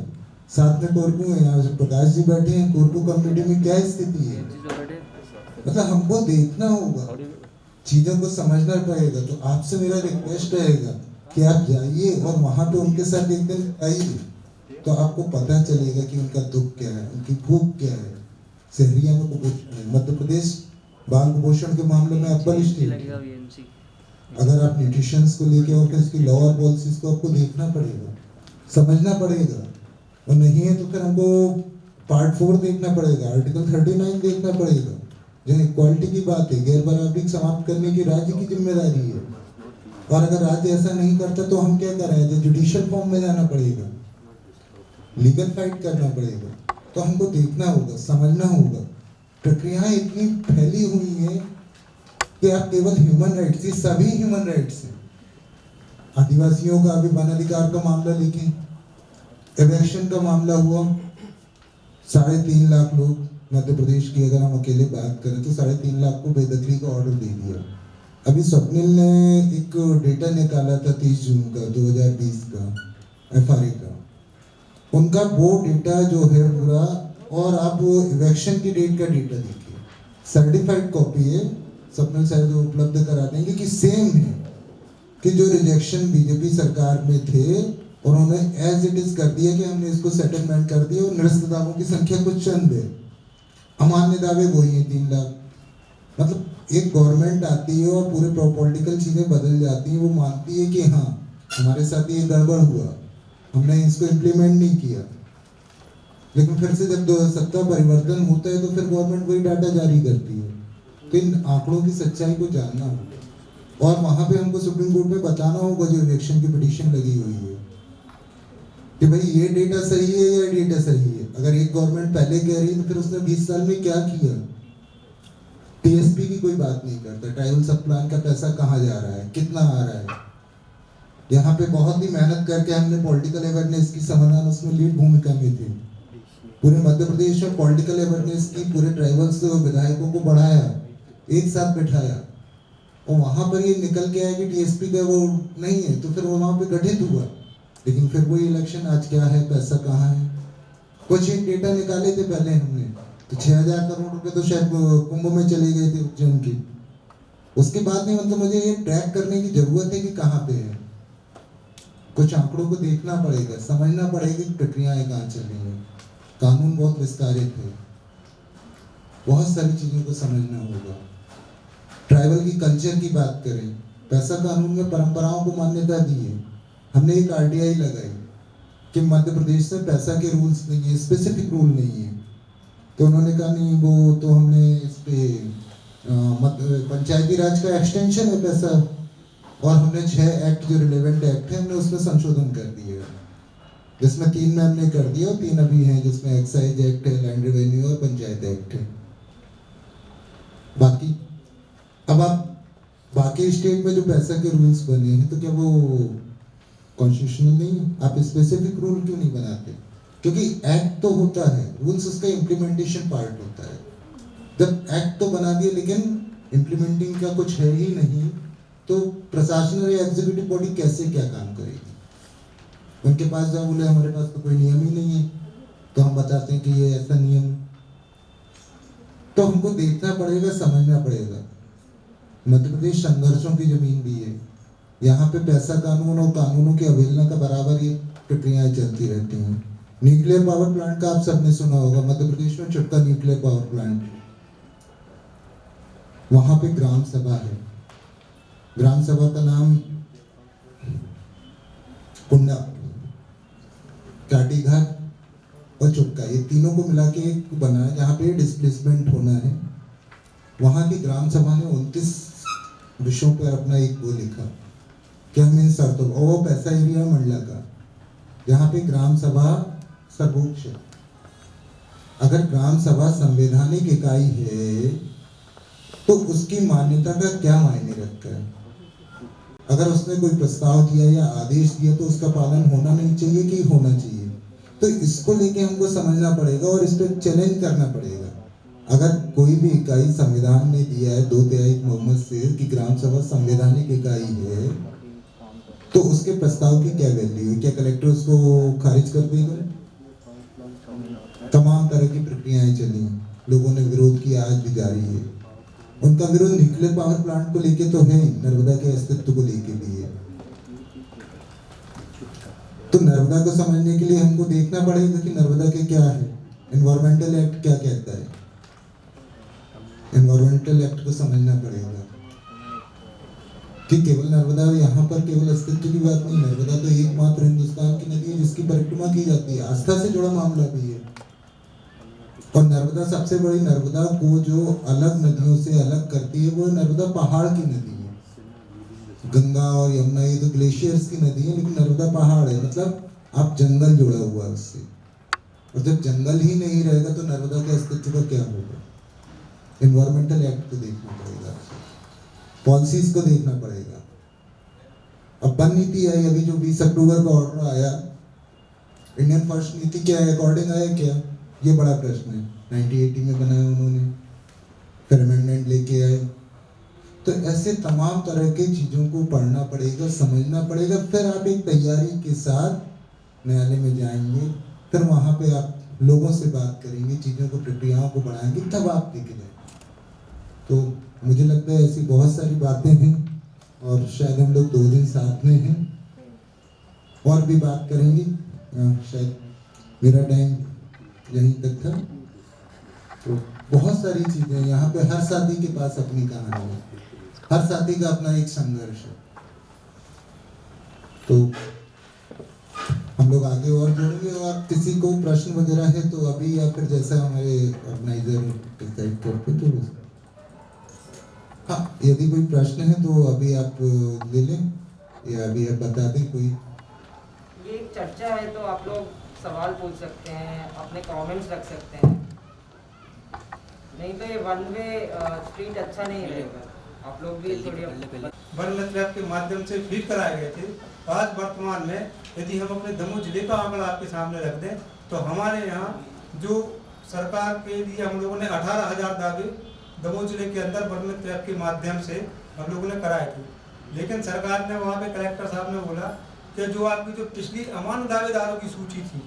साथ में कोरकू है। यहाँ प्रकाश जी बैठे हैं। कोरकू कम्युनिटी में क्या स्थिति है? मतलब हमको देखना होगा, चीजों को समझना पड़ेगा। तो आपसे मेरा रिक्वेस्ट रहेगा कि आप जाइए और वहां पे उनके साथ एक दिन आइए, तो आपको पता चलेगा कि उनका दुख क्या है, उनकी भूख क्या है। शहरिया में कुपोषण, मध्य प्रदेश बाल कुपोषण के मामले में अव्वल स्टेट है। अगर आप न्यूट्रिशंस को लेके और इसकी लॉ और पॉलिसीज को आपको देखना पड़ेगा, समझना पड़ेगा, और नहीं है तो फिर हमको पार्ट 4 देखना पड़ेगा, आर्टिकल 39 देखना पड़ेगा, जहाँ इक्वालिटी की बात है। गैर बराबरी समाप्त करने की राज्य की जिम्मेदारी है, और अगर राज्य ऐसा नहीं करता तो हम क्या करें? तो जुडिशियल फॉर्म में जाना पड़ेगा, लीगल फाइट करना पड़ेगा। तो हमको देखना होगा, समझना होगा। प्रक्रियाएं इतनी फैली हुई हैं कि आप केवल ह्यूमन राइट्स, ये सभी ह्यूमन राइट्स हैं। आदिवासियों का अभी वन अधिकार का मामला लेके इलेक्शन का मामला हुआ, 3.5 लाख लोग मध्य प्रदेश की अगर हम अकेले बात करें तो 3.5 लाख को बेदखली का ऑर्डर दे दिया। अभी स्वप्निल ने एक डेटा निकाला था 30 जून का 2020 का एफआरए का, उनका वो डेटा जो है पूरा, और आप वो इलेक्शन की डेट का डेटा देखिए, सर्टिफाइड कॉपी है, स्वप्निल साहब उपलब्ध करा देंगे कि सेम है कि जो रिजेक्शन बीजेपी सरकार में थे उन्होंने एज इट इज कर दिया कि हमने इसको सेटलमेंट कर दिया, और निरस्त दावों की संख्या कुछ चंद है, अमान्य दावे वही है 3 लाख। मतलब एक गवर्नमेंट आती है और पूरे पॉलिटिकल चीजें बदल जाती हैं, वो मानती है कि हाँ हमारे साथ ये गड़बड़ हुआ, हमने इसको इम्प्लीमेंट नहीं किया, लेकिन फिर से जब सत्ता परिवर्तन होता है तो फिर गवर्नमेंट वही डाटा जारी करती है। तो इन आंकड़ों की सच्चाई को जानना होगा, और वहां पे हमको सुप्रीम कोर्ट में बताना होगा जो इलेक्शन की पिटीशन लगी हुई है कि भाई ये डेटा सही है या डेटा सही है। अगर एक गवर्नमेंट पहले कह रही है तो फिर उसने 20 साल में क्या किया? टीएसपी की कोई बात नहीं करता, ट्राइबल सब प्लान का पैसा कहाँ जा रहा है, कितना आ रहा है। यहाँ पे बहुत ही मेहनत करके हमने पॉलिटिकल अवेयरनेस की समाधान उसमें लीड भूमिका में थे। पूरे मध्य प्रदेश में पॉलिटिकल अवेयरनेस की पूरे ट्राइबल्स विधायकों को बढ़ाया, एक साथ बिठाया, और वहां पर ये निकल के आया कि टीएसपी का वो नहीं है, तो फिर वो वहां पे गठित हुआ। लेकिन फिर वही इलेक्शन आज क्या है, पैसा कहाँ है? कुछ एक डेटा निकाले थे पहले हमने, तो 6000 करोड़ रुपए तो शायद कुंभ में चले गए थे उज्जैन की। उसके बाद में मतलब मुझे ये ट्रैक करने की जरूरत है कि कहाँ पे है। कुछ आंकड़ों को देखना पड़ेगा, समझना पड़ेगा कि प्रक्रियाएं कहाँ चल रही है। कानून बहुत विस्तारित है, बहुत सारी चीजों को समझना होगा। ट्राइबल की कल्चर की बात करें, पैसा कानून में परंपराओं को मान्यता दी है। हमने एक आरटीआई लगाई कि मध्य प्रदेश में पैसा के रूल्स नहीं है, स्पेसिफिक रूल नहीं है, तो उन्होंने कहा नहीं वो तो हमने इस पे पंचायती राज का एक्सटेंशन है पैसा, और हमने 6 एक्ट जो रिलेवेंट एक्ट है हमने उसमें संशोधन कर दिए, जिसमें 3 में हमने कर दिया और 3 अभी हैं, जिसमें एक्साइज एक्ट है, लैंड रेवेन्यू और पंचायत एक्ट है। बाकी अब आप बाकी स्टेट में जो पैसा के रूल्स बने हैं तो क्या वो कॉन्स्टिट्यूशनल नहीं है? आप स्पेसिफिक रूल क्यों नहीं बनाते? क्योंकि एक्ट तो होता है, रूल्स उसका इम्प्लीमेंटेशन पार्ट होता है। जब एक्ट तो बना दिए लेकिन इम्प्लीमेंटिंग का कुछ है ही नहीं, तो प्रशासन या एग्जीक्यूटिव बॉडी कैसे क्या काम करेगी? उनके पास जाओ, बोले हमारे पास तो कोई नियम ही नहीं है, तो हम बताते हैं कि ये ऐसा नियम है। तो हमको देखना पड़ेगा, समझना पड़ेगा। मध्य प्रदेश संघर्षों की जमीन भी है, यहाँ पे पैसा कानून और कानूनों की अवहेलना का बराबर ये प्रक्रियाएं चलती रहती हैं। न्यूक्लियर पावर प्लांट का आप सबने सुना होगा, मध्य प्रदेश में छोटा न्यूक्लियर पावर प्लांट, वहां पे ग्राम सभा है। ग्राम सभा का नाम कुंडा, काटीघाट और चुटका, ये तीनों को मिला के एक बना है जहाँ पे डिस्प्लेसमेंट होना है। वहां की ग्राम सभा ने 29 विषयों पर अपना एक वो लिखा कि हम इन शर्तों, और वो पैसा एरिया मंडला का, जहाँ पे ग्राम सभा सर्वोच्च है। अगर ग्राम सभा संवैधानिक इकाई है तो उसकी मान्यता का क्या मायने रखता है? अगर उसने कोई प्रस्ताव दिया या आदेश दिया तो उसका पालन होना नहीं चाहिए कि होना चाहिए? तो इसको लेके हमको समझना पड़ेगा और इस पर चैलेंज करना पड़ेगा। अगर कोई भी इकाई संविधान ने दिया है 2/3 बहुमत से कि ग्राम सभा संवैधानिक इकाई है, तो उसके प्रस्ताव की क्या वैल्यू है? क्या कलेक्टर उसको खारिज कर देगा? तमाम तरह की प्रक्रियाएं चली, लोगों ने विरोध किया, आज भी जारी है। उनका विरोध न्यूक्लियर पावर प्लांट को लेके तो है, नर्मदा के अस्तित्व को लेके भी है। तो नर्मदा को समझने के लिए हमको देखना पड़ेगा कि नर्मदा के क्या है, एनवायरमेंटल एक्ट क्या कहता है। एनवायरमेंटल एक्ट को समझना पड़ेगा कि केवल नर्मदा यहाँ पर केवल अस्तित्व की बात नहीं, नर्मदा तो एकमात्र हिंदुस्तान की नदी है जिसकी परिक्रमा की जाती है, आस्था से जुड़ा मामला भी है। और नर्मदा सबसे बड़ी, नर्मदा को जो अलग नदियों से अलग करती है वो नर्मदा पहाड़ की नदी है। गंगा और यमुना ये तो ग्लेशियर्स की नदी है, लेकिन नर्मदा पहाड़ है, मतलब आप जंगल जुड़ा हुआ है उससे। और जब जंगल ही नहीं रहेगा तो नर्मदा के अस्तित्व का क्या होगा? एनवायरमेंटल एक्ट को देखना पड़ेगा, पॉलिसीज को देखना पड़ेगा। अब वन नीति आई, अभी जो 20 अक्टूबर का ऑर्डर आया, इंडियन फॉरेस्ट नीति क्या है, अकॉर्डिंग आया क्या? ये बड़ा प्रश्न है। 1980 में बनाया उन्होंने, फिर अमेंडमेंट लेके आए। तो ऐसे तमाम तरह के चीज़ों को पढ़ना पड़ेगा, समझना पड़ेगा, फिर आप एक तैयारी के साथ न्यायालय में जाएंगे, फिर वहाँ पे आप लोगों से बात करेंगे, चीज़ों को, प्रक्रियाओं को बढ़ाएंगे, तब आप लेके जाएंगे। तो मुझे लगता है ऐसी बहुत सारी बातें हैं और शायद हम लोग 2 दिन साथ में हैं और भी बात करेंगे। शायद मेरा टाइम यहीं तक था। तो बहुत सारी चीजें यहाँ पे, हर साथी के पास अपनी कहानी है, हर साथी का अपना एक संघर्ष है। तो हम लोग आगे और जुड़ेंगे, और किसी को प्रश्न वगैरह है तो अभी, या फिर जैसा हमारे ऑर्गेनाइजर डिसाइड करते तो हाँ, यदि कोई प्रश्न है तो अभी आप ले लें या अभी आप बता दें कोई। ये एक चर्चा है तो आप लोग सवाल पूछ सकते हैं, अपने कमेंट्स रख सकते हैं, नहीं तो ये वन वे स्ट्रीट अच्छा नहीं रहेगा। आप लोग भी थोड़ी वन लैब के माध्यम से फीड कराए गए थे। आज वर्तमान में यदि हम अपने दमोह जिले का आंकड़ा आपके सामने रख दें तो हमारे यहाँ जो सरकार के लिए हम लोगों ने 18,000 दावे दमोह जिले के अंदर वन लैब के माध्यम से हम लोगों ने कराए थे। लेकिन सरकार ने वहाँ पे कलेक्टर साहब ने बोला कि जो आपकी जो पिछली अमान्य दावेदारों की सूची थी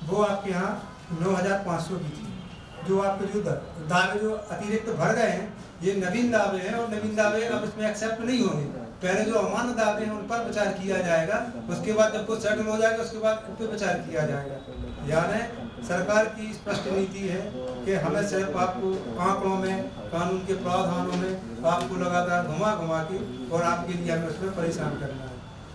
वो आपके यहाँ 9,500 की थी। जो आपके जो दावे जो अतिरिक्त भर गए हैं ये नवीन दावे हैं और नवीन दावे अब इसमें एक्सेप्ट नहीं होंगे। पहले जो अमान्य दावे हैं उन पर विचार किया जाएगा, उसके बाद जब कुछ सेटल हो जाएगा उसके बाद उन पर विचार किया जाएगा। यानी सरकार की स्पष्ट नीति है कि हमें सिर्फ आपको आंकड़ों में, कानून के प्रावधानों में आपको लगातार घुमा घुमा के और आपके लिए हमें उसमें परेशान करना है।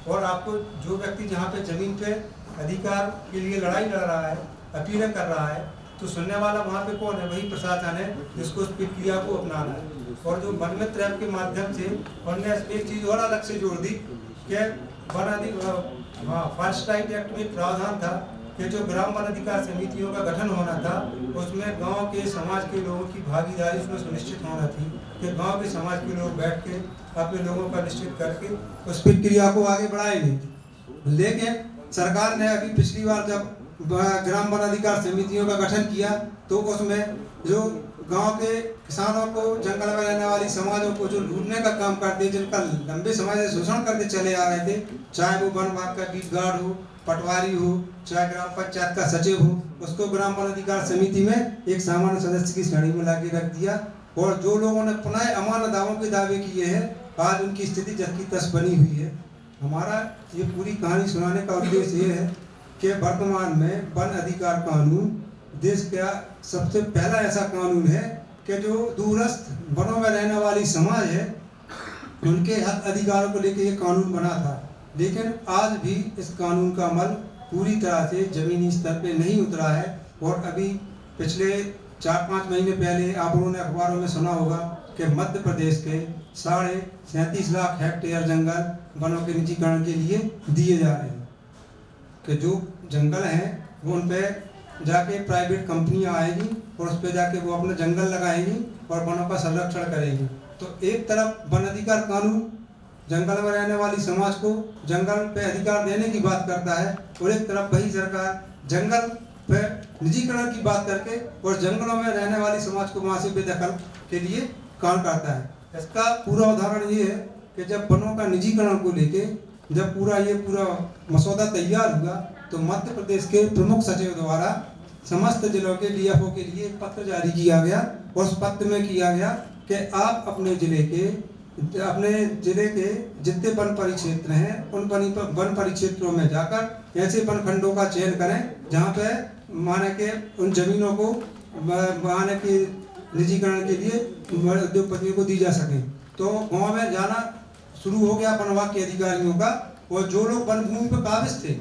और आपको जो व्यक्ति जहाँ पे जमीन पे अधिकार के लिए लड़ाई लड़ रहा है, अपीलें कर रहा है, तो सुनने वाला वहाँ पे कौन है? वही प्रशासन है जिसको उस प्रक्रिया को अपनाना है। और जो वन मित्र ऐप के माध्यम से उन्होंने एक चीज़ और अलग से जोड़ दी कि फॉरेस्ट राइट एक्ट में प्रावधान था कि जो ग्राम वन अधिकार समितियों का गठन होना था उसमें गांव के समाज के लोगों की भागीदारी उसमें सुनिश्चित होना थी कि गांव के समाज के लोग बैठ के अपने लोगों का निश्चित करके उस प्रक्रिया को आगे बढ़ाएंगे। लेकिन सरकार ने अभी पिछली बार जब ग्राम वन अधिकार समितियों का गठन किया तो उसमें जो गांव के किसानों को, जंगल में रहने वाले वाली समाजों को जो लूटने का काम करते हैं, जिनका लंबे समय से शोषण करते चले आ रहे थे, चाहे वो वन विभाग का गीत गार्ड हो, पटवारी हो, चाहे ग्राम पंचायत का सचिव हो, उसको ग्राम वन अधिकार समिति में एक सामान्य सदस्य की श्रेणी में लाके रख दिया। और जो लोगों ने पुनः अमानत दावों के दावे किए हैं, आज उनकी स्थिति जस की तस बनी हुई है। हमारा ये पूरी कहानी सुनाने का उद्देश्य ये है कि वर्तमान में वन अधिकार कानून देश का सबसे पहला ऐसा कानून है कि जो दूरस्थ वनों में रहने वाली समाज है, उनके हक अधिकारों को लेकर ये कानून बना था। लेकिन आज भी इस कानून का अमल पूरी तरह से जमीनी स्तर पे नहीं उतरा है। और अभी पिछले 4-5 महीने पहले आप लोगों ने अखबारों में सुना होगा कि मध्य प्रदेश के 37.5 लाख हेक्टेयर जंगल वनों के निजीकरण के लिए दिए जा रहे हैं। कि जो जंगल हैं वो उन पर जाके प्राइवेट कंपनियां आएगी और उस पर जाके वो अपना जंगल लगाएंगी और वनों का संरक्षण करेंगी। तो एक तरफ वन अधिकार कानून जंगल में रहने वाली समाज को जंगल पे अधिकार देने की बात करता है, और एक तरफ वही सरकार जंगल पे निजीकरण की बात करके और जंगलों में रहने वाली समाज को वहाँ से बेदखल के लिए काम करता है। इसका पूरा उदाहरण ये है कि जब वनों का निजीकरण को लेके जब पूरा मसौदा तैयार हुआ, तो मध्य प्रदेश के प्रमुख सचिव द्वारा समस्त जिलों के डीएफओ के लिए एक पत्र जारी किया गया। और उस पत्र में किया गया कि आप अपने जिले के जितने वन परिक्षेत्र हैं, उन वन परिक्षेत्रों में जाकर ऐसे वन खंडों का चयन करें जहाँ पे माने के उन जमीनों को माने के निजीकरण के लिए उद्योगपतियों को दी जा सके। तो गाँव में जाना शुरू हो गया वन विभाग के अधिकारियों का, और जो लोग वन भूमि पर काबिज थे,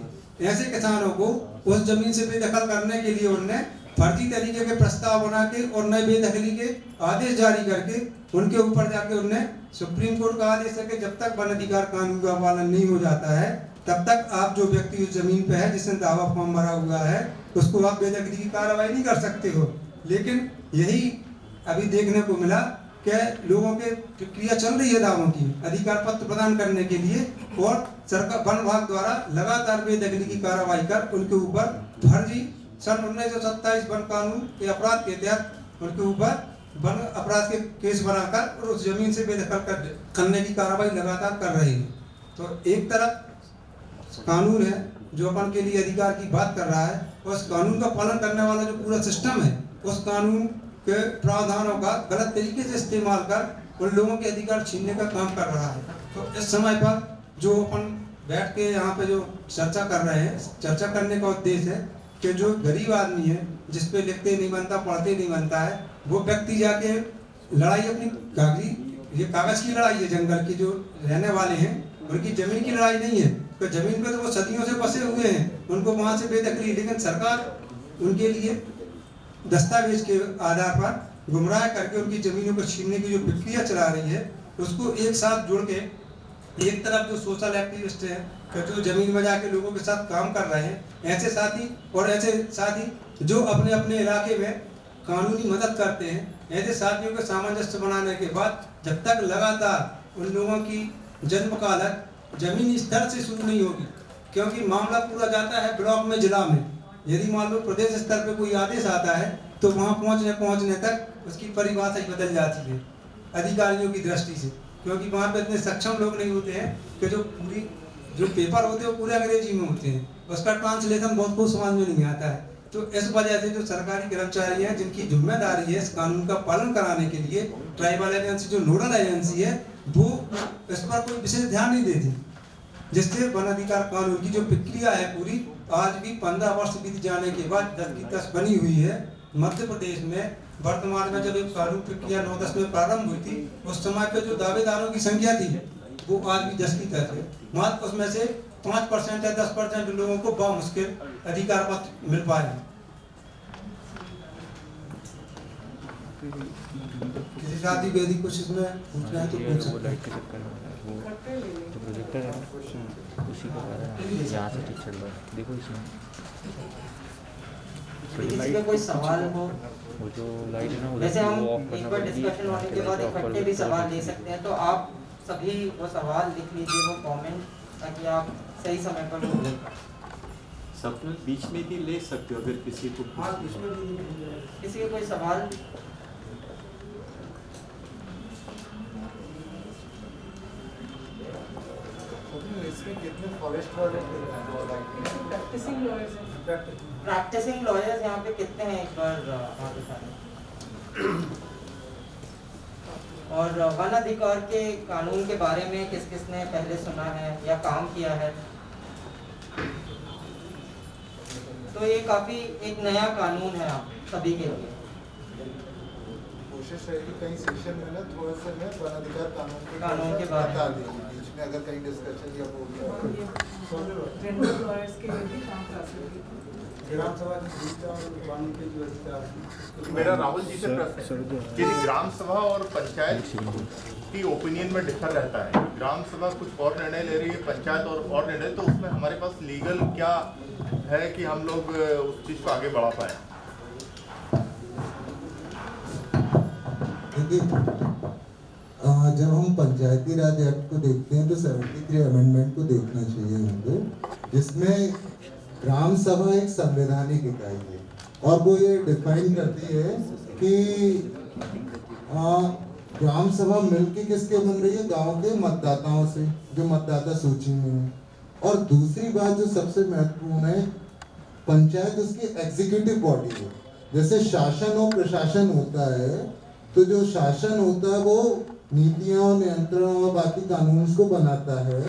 ऐसे किसानों को उस जमीन से बेदखल करने के लिए उन्होंने फर्जी तरीके के प्रस्ताव बना के और नए बेदखली के आदेश जारी करके उनके ऊपर जाके उन्होंने सुप्रीम कोर्ट का आदेश है कि जब तक वन अधिकार कानून का पालन नहीं हो जाता है, तब तक आप जो व्यक्ति उस जमीन पे है जिसने दावा फॉर्म भरा हुआ है, उसको आप बेदखली की कार्रवाई नहीं कर सकते हो। लेकिन यही अभी देखने को मिला कि लोगों के प्रक्रिया चल रही है दावों की अधिकार पत्र प्रदान करने के लिए, और सरकार वन विभाग द्वारा लगातार बेदखली की कार्रवाई कर उनके ऊपर फर्जी सन 1927 वन कानून के अपराध के तहत उनके ऊपर वन अपराध के केस बनाकर और उस जमीन से बेदखल करने की कार्रवाई लगातार कर रही है। तो एक तरफ कानून है जो अपन के लिए अधिकार की बात कर रहा है, और उस कानून का पालन करने वाला जो पूरा सिस्टम है, उस कानून के प्रावधानों का गलत तरीके से इस्तेमाल कर उन लोगों के अधिकार छीनने का काम कर रहा है। तो इस समय पर जो अपन बैठ के यहाँ पे जो चर्चा कर रहे हैं, चर्चा करने का उद्देश्य है कि जो गरीब आदमी है, जिसपे लिखते नहीं बनता, पढ़ते नहीं बनता है, वो व्यक्ति जाके लड़ाई अपनी ये कागज की लड़ाई है, जंगल की जो रहने वाले हैं उनकी जमीन की लड़ाई नहीं है। तो जमीन पे तो वो सदियों से बसे हुए हैं, उनको वहाँ से बेदखली, लेकिन सरकार उनके लिए दस्तावेज के आधार पर गुमराह करके उनकी जमीनों को छीनने की जो प्रक्रिया चला रही है, उसको एक साथ जोड़ के एक तरफ जो सोशल एक्टिविस्ट हैं जो जमीन में जाके लोगों के साथ काम कर रहे हैं, ऐसे साथी जो अपने अपने इलाके में कानूनी मदद करते हैं, ऐसे साथियों के सामंजस्य बनाने के बाद जब तक लगातार उन लोगों की जन्मकालक जमीनी स्तर से शुरू नहीं होगी, क्योंकि मामला पूरा जाता है ब्लॉक में, जिला में। यदि मान लो प्रदेश स्तर पे कोई आदेश आता है तो वहाँ पहुँचने तक उसकी परिभाषा ही बदल जाती है अधिकारियों की दृष्टि से, क्योंकि वहाँ पे इतने सक्षम लोग नहीं होते हैं कि जो पेपर होते हैं वो पूरे अंग्रेजी में होते हैं, उसका ट्रांसलेशन बहुत कुछ समझ में नहीं आता है। तो इस वजह से जो सरकारी कर्मचारी हैं जिनकी जिम्मेदारी है इस कानून का पालन कराने के लिए, ट्राइबल एजेंसी जो नोडल एजेंसी है वो इस पर कोई विशेष ध्यान नहीं देती, जिससे वन अधिकार कानून की जो प्रक्रिया है पूरी आज भी 15 वर्ष बीत जाने के बाद 10 की 10 बनी हुई है। मध्य प्रदेश में वर्तमान में जब एक कानून प्रक्रिया 9-10 में प्रारंभ हुई थी, उस समय पे जो दावेदारों की संख्या थी वो आज भी 10 की 10 है। मात्र उसमें से 5% या 10% लोगों को बामुश्किल अधिकार पत्र मिल पाए। किसी साथी को यदि कुछ इसमें पूछना है तो पूछ सकते हैं। जो प्रोजेक्टर है उसी का यहाँ से ठीक चल रहा है, देखो इसमें किसी का कोई सवाल हो, वो जो लाइट है ना वैसे हम एक बार डिस्कशन होने के बाद इकट्ठे भी सवाल ले सकते हैं, तो आप सभी वो सवाल लिख लीजिए, वो कमेंट, ताकि आप सही समय पर वो सब बीच में भी ले सकते हो अगर किसी को किसी का कोई सवाल। इसमें कितने फॉरेस्ट वाले प्रैक्टिसिंग लॉयर्स यहाँ पे कितने हैं, एक बार आप बताएं। और वन अधिकार के कानून के बारे में किस किसने पहले सुना है या काम किया है? तो ये काफ़ी एक नया कानून है आप सभी के लिए। कोशिश रहेगी कहीं सेशन में ना थोड़ा सा मैं वन अधिकार कानून के बारे बता देंगे बीच में, अगर कहीं डिस्कशन या वो मेरा राहुल जी से प्रश्न है कि ग्राम सभा और पंचायत की ओपिनियन में डिफर रहता है। ग्राम सभा कुछ और निर्णय ले रही है, पंचायत और निर्णय, तो उसमें हमारे पास लीगल क्या है कि हम लोग उस चीज को आगे बढ़ा पाए? जब हम पंचायती राज एक्ट को देखते हैं तो 73 अमेंडमेंट को देखना चाहिए हमको, जिसमें ग्राम सभा एक संवैधानिक इकाई है और वो ये डिफाइन करती है कि ग्राम सभा मिलके किसके बन रही है, गांव के मतदाताओं से जो मतदाता सूची में है। और दूसरी बात जो सबसे महत्वपूर्ण है, पंचायत उसकी एग्जीक्यूटिव बॉडी है। जैसे शासन और प्रशासन होता है, तो जो शासन होता है वो नीतियां, नियंत्रण और बाकी कानून को बनाता है,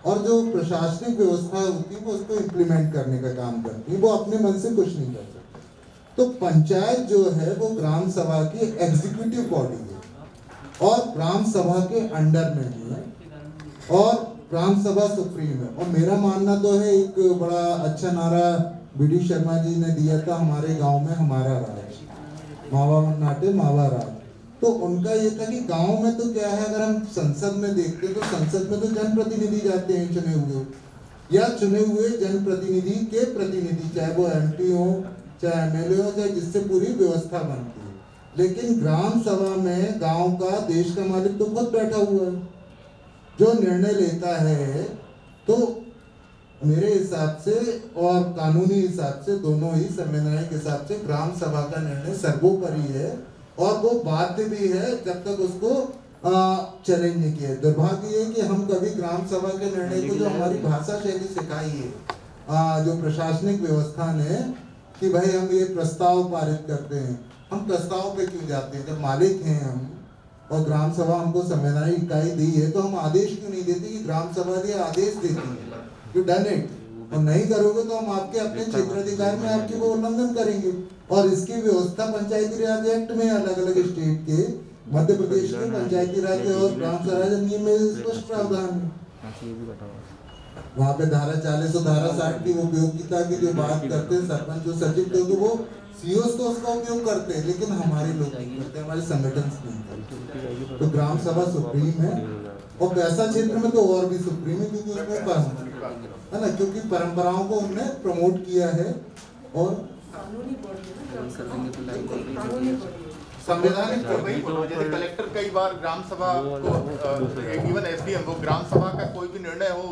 और जो प्रशासनिक व्यवस्था होती है वो उसको इम्प्लीमेंट करने का काम करती है, वो अपने मन से कुछ नहीं कर सकती। तो पंचायत जो है वो ग्राम सभा की एग्जीक्यूटिव बॉडी है और ग्राम सभा के अंडर में है, और ग्राम सभा सुप्रीम है। और मेरा मानना तो है, एक बड़ा अच्छा नारा BD शर्मा जी ने दिया था, हमारे गांव में हमारा राज, मावा नाटे मावा राज। तो उनका ये था कि गांव में तो क्या है, अगर हम संसद में देखते हैं तो संसद में तो जनप्रतिनिधि जाते हैं चुने हुए, या चुने हुए जनप्रतिनिधि के प्रतिनिधि, चाहे वो MP हो, चाहे MLA हो, चाहे जिससे पूरी व्यवस्था बनती है। लेकिन ग्राम सभा में गांव का, देश का मालिक तो खुद बैठा हुआ है, जो निर्णय लेता है। तो मेरे हिसाब से और कानूनी हिसाब से, दोनों ही संवैधानिक हिसाब से, ग्राम सभा का निर्णय सर्वोपरि है और वो बाध्य भी है जब तक उसको चैलेंज नहीं किया। दुर्भाग्य ये कि हम कभी ग्राम सभा के निर्णय को, जो हमारी भाषा शैली सिखाई है जो प्रशासनिक व्यवस्था ने, कि भाई हम ये प्रस्ताव पारित करते हैं, हम प्रस्ताव पे क्यों जाते हैं? जब मालिक हैं हम और ग्राम सभा हमको संवैधानिक इकाई दी है, तो हम आदेश क्यों नहीं देते कि ग्राम सभा ये आदेश देती है, यू डन इट, और नहीं करोगे तो हम आपके अपने क्षेत्राधिकार में आपके वो उल्लंघन करेंगे। और इसकी व्यवस्था पंचायती राज एक्ट में, अलग अलग स्टेट के, मध्य प्रदेश के पंचायती राज और ग्राम स्वराज नियम में स्पष्ट प्रावधान है। वहाँ पे धारा 40 और धारा 60 की वो उपयोगिता की जो बात करते हैं सरपंच और सचिव, क्योंकि वो CEOs तो उसका उपयोग करते हैं, लेकिन हमारे लोग नहीं करते, हमारे संगठन नहीं करते। तो ग्राम सभा सुप्रीम है, और वैसा क्षेत्र में तो और भी सुप्रीम है, क्योंकि उसमें है ना, क्योंकि परंपराओं को उन्होंने प्रमोट किया है और संवैधानिक जैसे कलेक्टर कई बार ग्राम सभा को, इवन SDM, वो ग्राम सभा का कोई भी निर्णय हो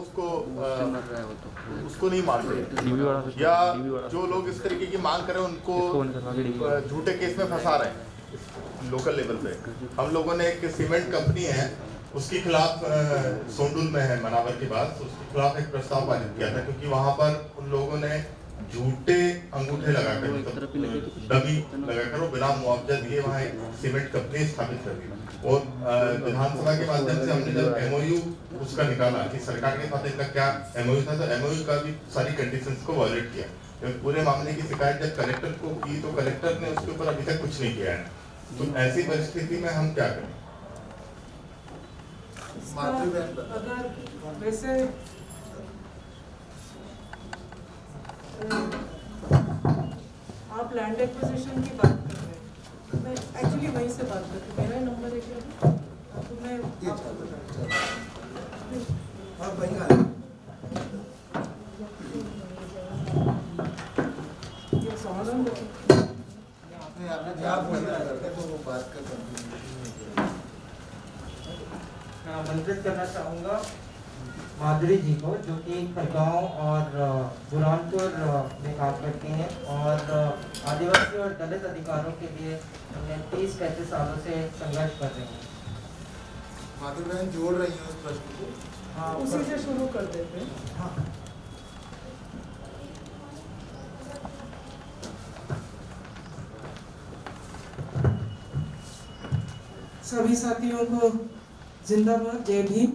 उसको नहीं मानते, या जो लोग इस तरीके की मांग करें उनको झूठे केस में फंसा रहे हैं लोकल लेवल पे। हम लोगों ने एक सीमेंट कंपनी है, उसके खिलाफ सोंडुल में है, मनावर के बाद, उसके खिलाफ एक प्रस्ताव पारित किया था, क्योंकि वहां पर उन लोगों ने झूठे अंगूठे लगाकर, डमी लगाकर, वो बिना मुआवजा दिए वहाँ एक सीमेंट कंपनी स्थापित कर दी। और विधानसभा के माध्यम से हमने जब MOU उसका निकाला कि सरकार के साथ इनका क्या MOU था, तो MOU का भी सारी कंडीशंस को वायलेट किया। पूरे मामले की शिकायत जब कलेक्टर को की, तो कलेक्टर ने उसके ऊपर अभी तक कुछ नहीं किया है। तो ऐसी परिस्थिति में हम क्या करें? अगर वैसे आप लैंड एक्विजिशन की बात कर रहे हैं, मैं एक्चुअली वहीं से बात करती हूँ, मेरा नंबर है क्या, तो मैं आप वहीं आ रहे ये समाधान आमंत्रित करना चाहूँगा माधुरी जी को, जो कि खरगांव और बुरहानपुर में काम करती हैं और आदिवासी और दलित अधिकारों के लिए 30-35 सालों से संघर्ष कर रही हैं। माधुरी बहन जोड़ रही हैं उस प्रश्न को। हाँ, उसी से शुरू कर देते हैं। हाँ। सभी साथियों को जिंदाबाद, जय भीम।